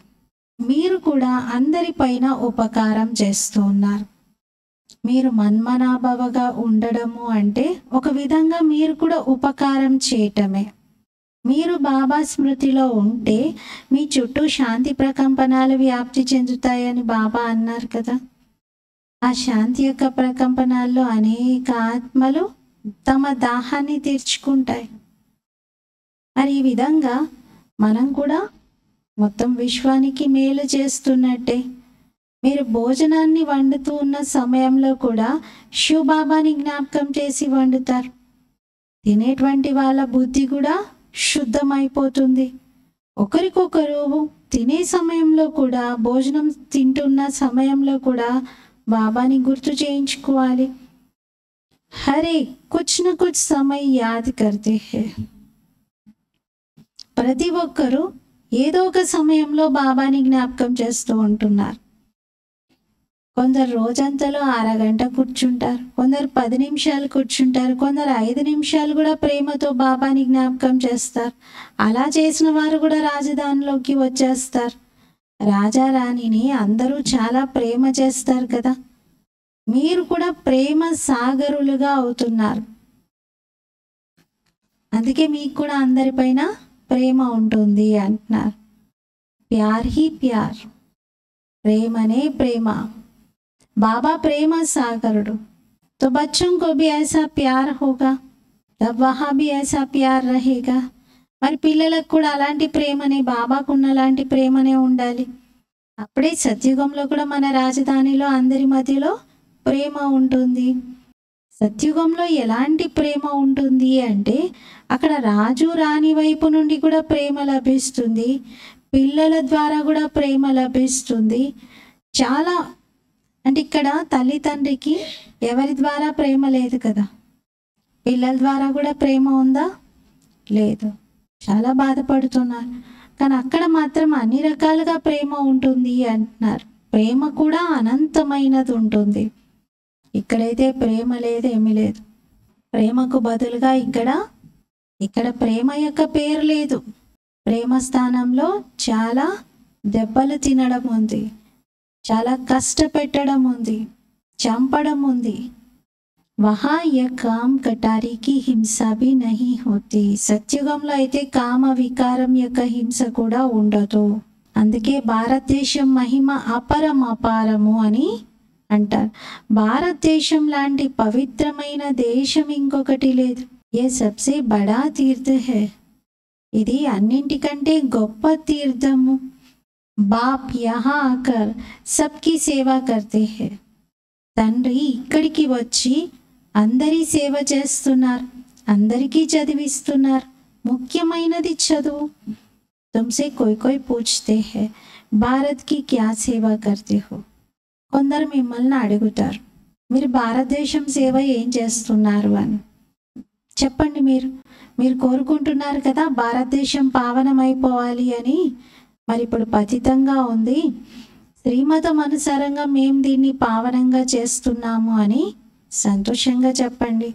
మీరు కూడా అందరిపైన ఉపకారం చేస్తూ ఉన్నారు. మీరు మన్మనాభవగా ఉండడము అంటే ఒక విధంగా మీరు కూడా ఉపకారం చేయటమే. మీరు బాబా స్మృతిలో ఉంటే మీ చుట్టూ శాంతి ప్రకంపనాలు వ్యాప్తి చెందుతాయని బాబా అన్నారు కదా. ఆ శాంతి యొక్క ప్రకంపనాల్లో అనేక ఆత్మలు తమ దాహాన్ని తీర్చుకుంటాయి. మరి ఈ విధంగా మనం కూడా మొత్తం విశ్వానికి మేలు చేస్తున్నట్టే. మీరు భోజనాన్ని వండుతూ ఉన్న సమయంలో కూడా శివ్ బాబాని జ్ఞాపకం చేసి వండుతారు. తినేటువంటి వాళ్ళ బుద్ధి కూడా శుద్ధమైపోతుంది. ఒకరికొకరు తినే సమయంలో కూడా, భోజనం తింటున్న సమయంలో కూడా బాబాని గుర్తు చేయించుకోవాలి. హరే కుచ్ న కుచ్ సమయ యాద్ కర్తే హై. ప్రతి ఒక్కరూ ఏదో ఒక సమయంలో బాబాని జ్ఞాపకం చేస్తూ ఉంటున్నారు. కొందరు రోజంతలో అరగంట కూర్చుంటారు, కొందరు 10 నిమిషాలు కూర్చుంటారు, కొందరు 5 నిమిషాలు కూడా ప్రేమతో బాబాని జ్ఞాపకం చేస్తారు. అలా చేసిన వారు కూడా రాజధానిలోకి వచ్చేస్తారు. రాజా రాణిని అందరూ చాలా ప్రేమ చేస్తారు కదా. మీరు కూడా ప్రేమ సాగరులుగా అవుతున్నారు. అందుకే మీకు కూడా అందరిపైన ప్రేమ ఉంటుంది అంటున్నారు. ప్యార్ హీ ప్యార్, ప్రేమనే ప్రేమ. బాబా ప్రేమ సాగరుడు. तो बच्चों को भी ऐसा प्यार होगा, तब वहाँ भी ऐसा प्यार रहेगा. మరి పిల్లలకు కూడా అలాంటి ప్రేమనే, బాబాకున్న అలాంటి ప్రేమనే ఉండాలి. అప్పుడే సత్యుగంలో కూడా మన రాజధానిలో అందరి మధ్యలో ప్రేమ ఉంటుంది. సత్యుగంలో ఎలాంటి ప్రేమ ఉంటుంది అంటే అక్కడ రాజు రాణి వైపు నుండి కూడా ప్రేమ లభిస్తుంది, పిల్లల ద్వారా కూడా ప్రేమ లభిస్తుంది. చాలా అంటే ఇక్కడ తల్లిదండ్రికి ఎవరి ద్వారా ప్రేమ లేదు కదా. పిల్లల ద్వారా కూడా ప్రేమ ఉందా? లేదు. చాలా బాధపడుతున్నారు. కానీ అక్కడ మాత్రం అన్ని రకాలుగా ప్రేమ ఉంటుంది అంటున్నారు. ప్రేమ కూడా అనంతమైనది ఉంటుంది. ఇక్కడైతే ప్రేమ లేదు, ఏమీ లేదు. ప్రేమకు బదులుగా ఇక్కడ ప్రేమ యొక్క పేరు లేదు. ప్రేమ స్థానంలో చాలా దెబ్బలు తినడం ఉంది, చాలా కష్టపెట్టడం ఉంది, చంపడం ఉంది. వహా యే కామ్ కటారీకి హింస భీ నహీ హోతీ. సత్యుగంలో అయితే కామ వికారం యొక్క హింస కూడా ఉండదు. అందుకే భారతదేశం మహిమ అపారము అని అంటారు. భారతదేశం లాంటి పవిత్రమైన దేశం ఇంకొకటి లేదు. ఏ సబ్సే బడా తీర్థ హై. ఇది అన్నింటికంటే గొప్ప తీర్థము. బాప్ యహా ఆకర్ సబ్కి సేవా కర్తే హై. తండ్రి ఇక్కడికి వచ్చి అందరి సేవ చేస్తున్నారు, అందరికీ చదివిస్తున్నారు. ముఖ్యమైనది చదువు. తుమ్సే కోయి పూछते हैं भारत की क्या सेवा करते हो. కొందరు మిమ్మల్ని అడుగుతారు, మీరు భారతదేశం సేవ ఏం చేస్తున్నారు అని. చెప్పండి, మీరు కోరుకుంటున్నారు కదా భారతదేశం పావనమైపోవాలి అని. మరి ఇప్పుడు పతితంగా ఉంది, శ్రీమతం అనుసారంగా మేము దీన్ని పావనంగా చేస్తున్నాము అని సంతోషంగా చెప్పండి.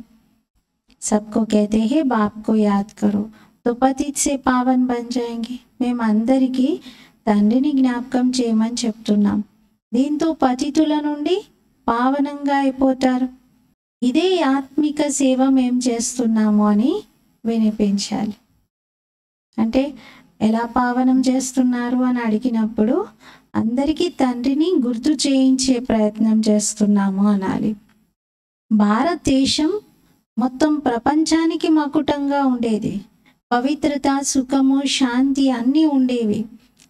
सबको कहते हैं बाप को याद करो तो पतित से पावन बन जाएंगे. మేమందరికీ తండ్రిని జ్ఞాపకం చేయమని చెప్తున్నాం, దీంతో పతితుల నుండి పావనంగా అయిపోతారు. ఇదే ఆత్మిక సేవ మేము చేస్తున్నాము అని వినిపించాలి. అంటే ఎలా పావనం చేస్తున్నారు అని అడిగినప్పుడు అందరికీ తండ్రిని గుర్తు చేయించే ప్రయత్నం చేస్తున్నాము అనాలి. భారతదేశం మొత్తం ప్రపంచానికి మకుటంగా ఉండేది. పవిత్రత, సుఖము, శాంతి అన్నీ ఉండేవి.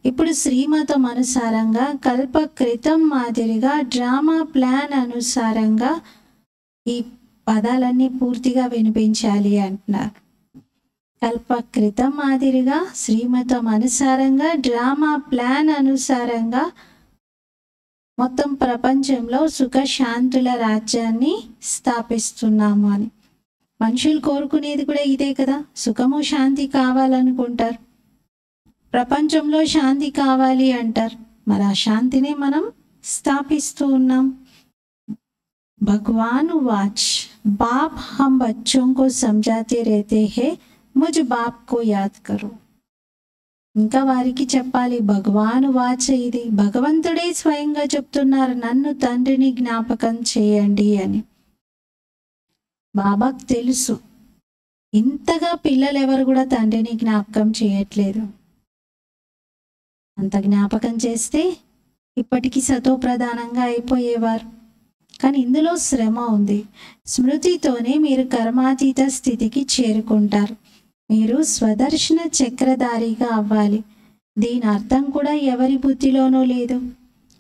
ఇప్పుడు శ్రీమతం అనుసారంగా కల్ప క్రితం మాదిరిగా డ్రామా ప్లాన్ అనుసారంగా ఈ పదాలన్నీ పూర్తిగా వినిపించాలి అంటున్నారు. కల్ప క్రితం మాదిరిగా శ్రీమతం అనుసారంగా డ్రామా ప్లాన్ అనుసారంగా మొత్తం ప్రపంచంలో సుఖశాంతుల రాజ్యాన్ని స్థాపిస్తున్నాము అని. మనుషులు కోరుకునేది కూడా ఇదే కదా, సుఖము శాంతి కావాలనుకుంటారు, ప్రపంచంలో శాంతి కావాలి అంటారు. మరి ఆ శాంతిని మనం స్థాపిస్తూ ఉన్నాం. భగవాన్ వాచ్ బాప్ హమ్ బచ్చోं को समझाते रहते हैं मुझ बाप को याद करो. ఇంకా వారికి చెప్పాలి, భగవాన్ వాచ్ ఇది, భగవంతుడే స్వయంగా చెప్తున్నారు, నన్ను తండ్రిని జ్ఞాపకం చేయండి అని. బాబాకు తెలుసు ఇంతగా పిల్లలు ఎవరు కూడా తండ్రిని జ్ఞాపకం చేయట్లేదు. అంత జ్ఞాపకం చేస్తే ఇప్పటికీ సతో ప్రధానంగా అయిపోయేవారు. కానీ ఇందులో శ్రమ ఉంది. స్మృతితోనే మీరు కర్మాతీత స్థితికి చేరుకుంటారు. మీరు స్వదర్శన చక్రధారిగా అవ్వాలి. దీని అర్థం కూడా ఎవరి బుద్ధిలోనూ లేదు.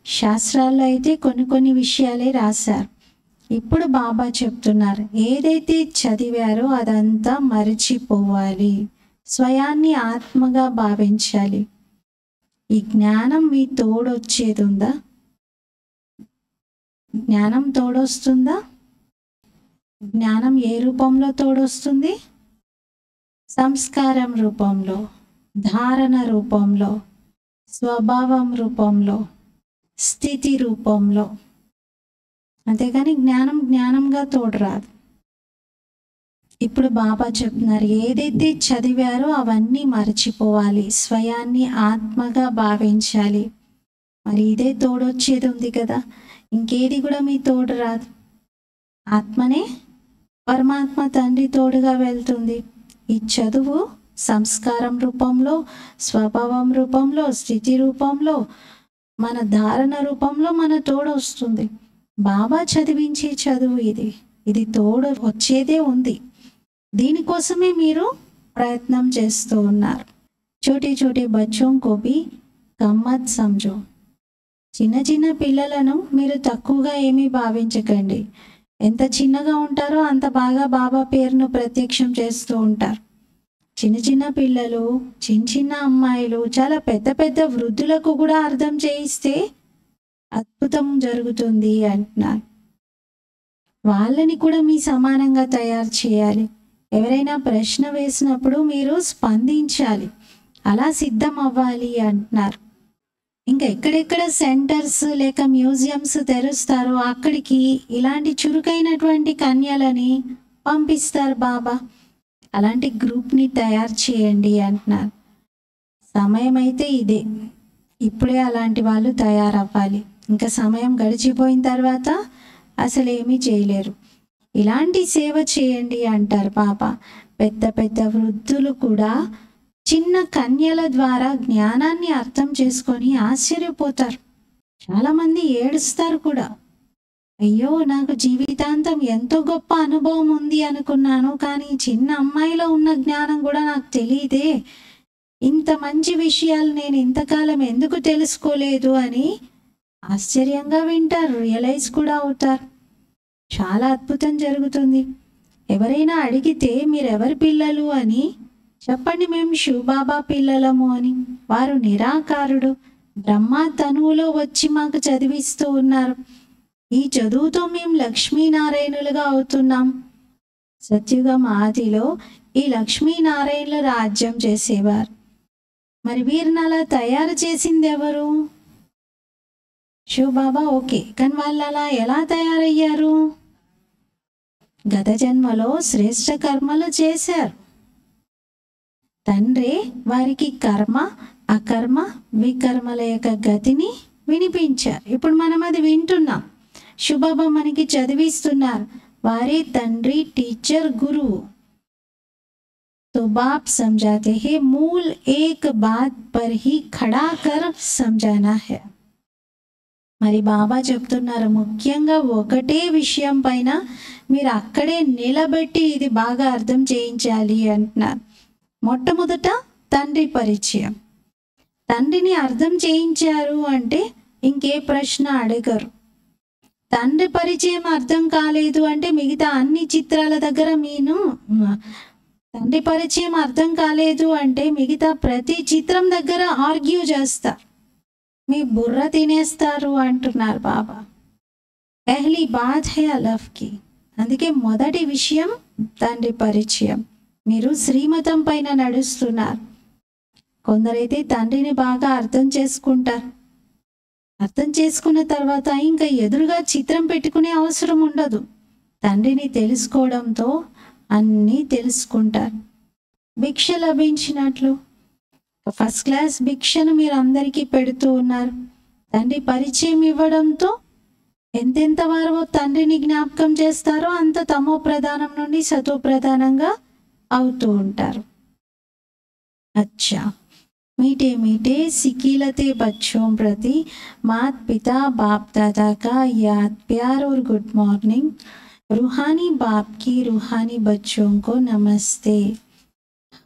శాస్త్రాల్లో అయితే కొన్ని విషయాలే రాశారు. ఇప్పుడు బాబా చెప్తున్నారు, ఏదైతే చదివారో అదంతా మరిచిపోవాలి, స్వయాన్ని ఆత్మగా భావించాలి. ఈ జ్ఞానం మీ తోడొచ్చేది ఉందా? జ్ఞానం తోడొస్తుందా? జ్ఞానం ఏ రూపంలో తోడొస్తుంది? సంస్కారం రూపంలో, ధారణ రూపంలో, స్వభావం రూపంలో, స్థితి రూపంలో. అంతేగాని జ్ఞానంగా తోడరాదు. ఇప్పుడు బాబా చెప్తున్నారు, ఏదైతే చదివారో అవన్నీ మర్చిపోవాలి, స్వయాన్ని ఆత్మగా భావించాలి. మరి ఇదే తోడొచ్చేది ఉంది కదా, ఇంకేది కూడా మీ తోడు రాదు. ఆత్మనే పరమాత్మ తండ్రి తోడుగా వెళ్తుంది. ఈ చదువు సంస్కారం రూపంలో, స్వభావం రూపంలో, స్థితి రూపంలో, మన ధారణ రూపంలో మన తోడు వస్తుంది. బాబా చదివించే చదువు ఇది తోడు వచ్చేదే ఉంది. దీనికోసమే మీరు ప్రయత్నం చేస్తూ ఉన్నారు. చోటీ చోటీ బచ్చోं को भी कम मत समझो. చిన్న పిల్లలను మీరు తక్కువగా ఏమీ భావించకండి. ఎంత చిన్నగా ఉంటారో అంత బాగా బాబా పేరును ప్రత్యక్షం చేస్తూ ఉంటారు. చిన్న పిల్లలు, చిన్న అమ్మాయిలు, చాలా పెద్ద వృద్ధులకు కూడా అర్థం చేయిస్తే అద్భుతం జరుగుతుంది అంటున్నారు. వాళ్ళని కూడా మీ సమానంగా తయారు చేయాలి. ఎవరైనా ప్రశ్న వేసినప్పుడు మీరు స్పందించాలి, అలా సిద్ధం అవ్వాలి అంటున్నారు. ఇంకా ఎక్కడెక్కడ సెంటర్స్ లేక మ్యూజియంస్ తెరుస్తారో అక్కడికి ఇలాంటి చురుకైనటువంటి కన్యలని పంపిస్తారు బాబా. అలాంటి గ్రూప్ని తయారు చేయండి అంటున్నారు. సమయం అయితే ఇదే, ఇప్పుడే అలాంటి వాళ్ళు తయారవ్వాలి. ఇంకా సమయం గడిచిపోయిన తర్వాత అసలు ఏమీ చేయలేరు. ఇలాంటి సేవ చేయండి అంటారు బాబా. పెద్ద వృద్ధులు కూడా చిన్న కన్యల ద్వారా జ్ఞానాన్ని అర్థం చేసుకొని ఆశ్చర్యపోతారు. చాలామంది ఏడుస్తారు కూడా, అయ్యో నాకు జీవితాంతం ఎంతో గొప్ప అనుభవం ఉంది అనుకున్నాను, కానీ చిన్న అమ్మాయిలో ఉన్న జ్ఞానం కూడా నాకు తెలియదే, ఇంత మంచి విషయాలు నేను ఇంతకాలం ఎందుకు తెలుసుకోలేదు అని ఆశ్చర్యంగా వింటారు, రియలైజ్ కూడా అవుతారు. చాలా అద్భుతం జరుగుతుంది. ఎవరైనా అడిగితే మీరెవరి పిల్లలు అని చెప్పండి, మేము శివబాబా పిల్లలము అని. వారు నిరాకారుడు, బ్రహ్మ తనువులో వచ్చి మాకు చదివిస్తూ ఉన్నారు. ఈ చదువుతో మేము లక్ష్మీనారాయణులుగా అవుతున్నాం. సత్యుగం ఆదిలో ఈ లక్ష్మీనారాయణులు రాజ్యం చేసేవారు. మరి వీరిని అలా తయారు చేసింది ఎవరు? శివబాబా. ఓకే, కానీ వాళ్ళు అలా ఎలా తయారయ్యారు? గత జన్మలో శ్రేష్ఠ కర్మలు చేశారు. తండ్రి వారికి కర్మ, అకర్మ, వికర్మల యొక్క గతిని వినిపించారు. ఇప్పుడు మనం అది వింటున్నాం. శివబాబా మనకి చదివిస్తున్నారు. వారే తండ్రి, టీచర్, గురువు. तो बाप समझाते हैं मूल एक बात पर ही खड़ा कर समझाना है. మరి బాబా చెప్తున్నారు ముఖ్యంగా ఒకటే విషయం పైన మీరు అక్కడే నిలబెట్టి ఇది బాగా అర్థం చేయించాలి అంటున్నారు. మొట్టమొదట తండ్రి పరిచయం. తండ్రిని అర్థం చేయించారు అంటే ఇంకే ప్రశ్న అడగరు. తండ్రి పరిచయం అర్థం కాలేదు అంటే మిగతా అన్ని చిత్రాల దగ్గర తండ్రి పరిచయం అర్థం కాలేదు అంటే మిగతా ప్రతి చిత్రం దగ్గర ఆర్గ్యూ చేస్తారు, మీ బుర్ర తినేస్తారు అంటున్నారు బాబా. పెహ్లీ బాత్ హై అలఫ్కి. అందుకే మొదటి విషయం తండ్రి పరిచయం. మీరు శ్రీమతం పైన నడుస్తున్నారు. కొందరైతే తండ్రిని బాగా అర్థం చేసుకుంటారు. అర్థం చేసుకున్న తర్వాత ఇంకా ఎదురుగా చిత్రం పెట్టుకునే అవసరం ఉండదు. తండ్రిని తెలుసుకోవడంతో అన్నీ తెలుసుకుంటారు. భిక్ష లభించినట్లు ఫస్ట్ క్లాస్ భిక్షను మీరు అందరికీ పెడుతూ ఉన్నారు. తండ్రి పరిచయం ఇవ్వడంతో ఎంతెంత వారు తండ్రిని జ్ఞాపకం చేస్తారో అంత తమో ప్రధానం నుండి సతో ప్రధానంగా అవుతూ ఉంటారు. అచ్చా, मीठे मीठे सिकीलते बच्चों प्रति मात पिता बाप दादा का याद प्यार और गुड मॉर्निंग. रूहानी बाप की रूहानी बच्चों को नमस्ते.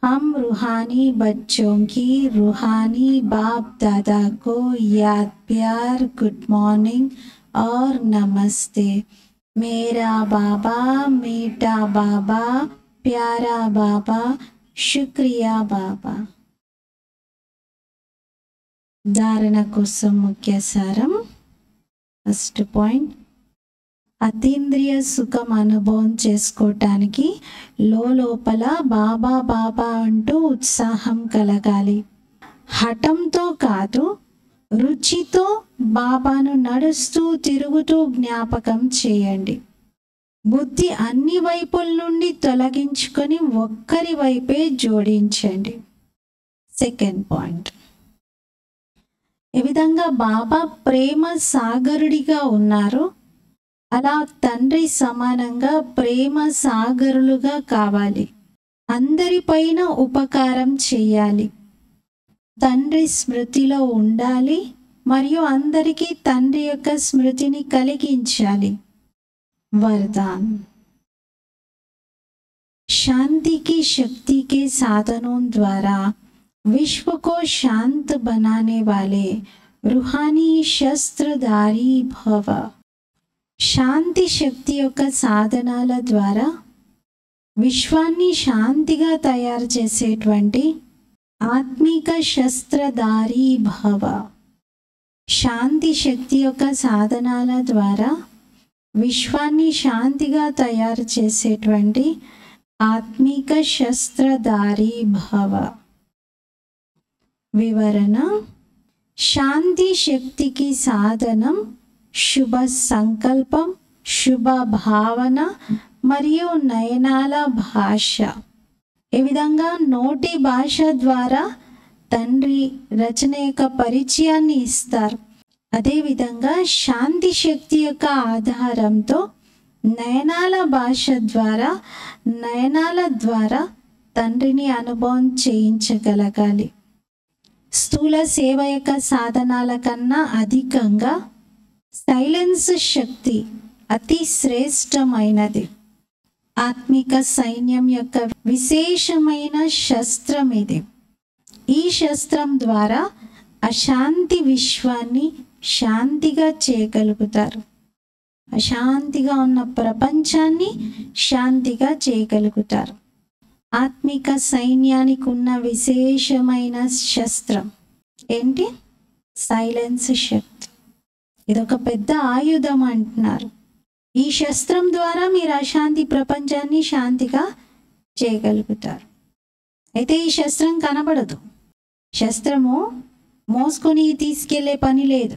हम रूहानी बच्चों की रूहानी बाप दादा को याद प्यार गुड मॉर्निंग और नमस्ते. मेरा बाबा, मीठा बाबा, प्यारा बाबा, शुक्रिया बाबा. ధారణ కోసం ముఖ్య సారం. ఫస్ట్ పాయింట్, అతీంద్రియ సుఖం అనుభవం చేసుకోవటానికి లోపల బాబా బాబా అంటూ ఉత్సాహం కలగాలి. హఠంతో కాదు, రుచితో బాబాను నడుస్తూ తిరుగుతూ జ్ఞాపకం చేయండి. బుద్ధి అన్ని వైపుల నుండి తొలగించుకొని ఒక్కరి వైపే జోడించండి. సెకండ్ పాయింట్, ఏ విధంగా బాబా ప్రేమ సాగరుడిగా ఉన్నారో అలా తండ్రి సమానంగా ప్రేమ సాగరులుగా కావాలి. అందరిపైన ఉపకారం చేయాలి. తండ్రి స్మృతిలో ఉండాలి మరియు అందరికీ తండ్రి యొక్క స్మృతిని కలిగించాలి. वरदान, शांति की शक्ति के साधनों द्वारा विश्व को शांत बनाने वाले रूहानी शस्त्रधारी भव. శాంతి శక్తి యొక్క సాధనాల ద్వారా విశ్వాన్ని శాంతిగా తయారు చేసేటువంటి ఆత్మిక శస్త్రధారి భవ. శాంతి శక్తి యొక్క సాధనాల ద్వారా విశ్వాన్ని శాంతిగా తయారు చేసేటువంటి ఆత్మిక శస్త్రధారి భవ. వివరణ, శాంతి శక్తికి సాధనం శుభ సంకల్పం, శుభ భావన మరియు నయనాల భాష. ఈ విధంగా నోటి భాష ద్వారా తండ్రి రచన యొక్క పరిచయాన్ని ఇస్తారు. అదేవిధంగా శాంతి శక్తి యొక్క ఆధారంతో నయనాల భాష ద్వారా నయనాల ద్వారా తండ్రిని అనుభవం చేయించగలగాలి. స్థూల సేవ యొక్క సాధనాల కన్నా అధికంగా సైలెన్స్ శక్తి అతి శ్రేష్టమైనది. ఆత్మిక సైన్యం యొక్క విశేషమైన శస్త్రం ఇది. ఈ శస్త్రం ద్వారా అశాంతి విశ్వాన్ని శాంతిగా చేయగలుగుతారు. అశాంతిగా ఉన్న ప్రపంచాన్ని శాంతిగా చేయగలుగుతారు. ఆత్మిక సైన్యానికి ఉన్న విశేషమైన శస్త్రం ఏంటి? సైలెన్స్ శక్తి. ఇదొక పెద్ద ఆయుధం అంటున్నారు. ఈ శస్త్రం ద్వారా మీరు అశాంతి ప్రపంచాన్ని శాంతిగా చేయగలుగుతారు. అయితే ఈ శస్త్రం కనబడదు. శస్త్రము మోసుకొని తీసుకెళ్లే పని లేదు.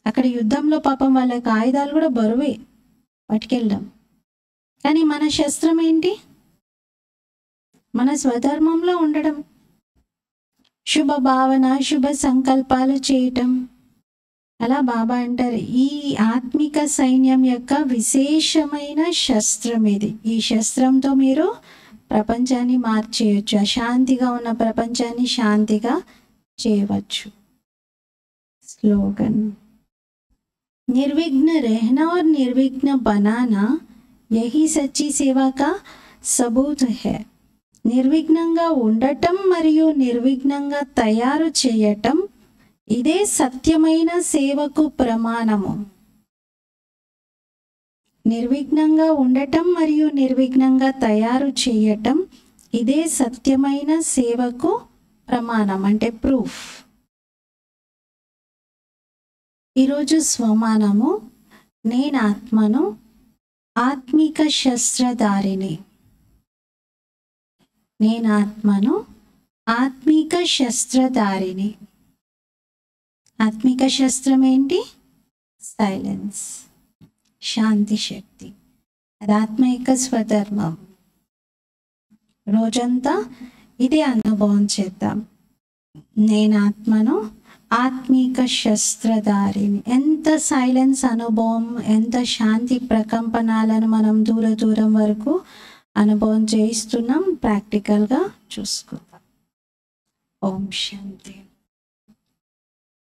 అక్కడ యుద్ధంలో పాపం వాళ్ళకి ఆయుధాలు కూడా బరువే పట్టుకెళ్ళడం. కానీ మన శస్త్రం ఏంటి? మన స్వధర్మంలో ఉండడం, శుభ భావన, శుభ సంకల్పాలు చేయటం. అలా బాబా అంటారు, ఈ ఆత్మిక సైన్యం యొక్క విశేషమైన శస్త్రం ఇది. ఈ శస్త్రంతో మీరు ప్రపంచాన్ని మార్చేయచ్చు. అశాంతిగా ఉన్న ప్రపంచాన్ని శాంతిగా చేయవచ్చు. స్లోగన్, निर्विघ्न रहना और निर्विघ्न बनाना यही सच्ची सेवा का सबूत है. నిర్విఘ్నంగా ఉండటం మరియు నిర్విఘ్నంగా తయారు చేయటం ఇదే సత్యమైన సేవకు ప్రమాణము. నిర్విఘ్నంగా ఉండటం మరియు నిర్విఘ్నంగా తయారు చేయటం ఇదే సత్యమైన సేవకు ప్రమాణం, అంటే ప్రూఫ్. ఈరోజు స్వమానము, నేను ఆత్మను, ఆత్మిక శస్త్రధారిని. నేను ఆత్మను, ఆత్మిక శస్త్రధారిని. ఆత్మిక శస్త్రం ఏంటి? సైలెన్స్, శాంతి శక్తి. అది ఆత్మ యొక్క స్వధర్మం. రోజంతా ఇదే అనుభవం చేద్దాం. నేను ఆత్మను, ఆత్మిక శస్త్రధారిని. ఎంత సైలెన్స్ అనుభవం, ఎంత శాంతి ప్రకంపనాలను మనం దూరం వరకు అనుభవం చేయిస్తున్నాం. ప్రాక్టికల్గా చూసుకుందాం. ఓం శాంతి.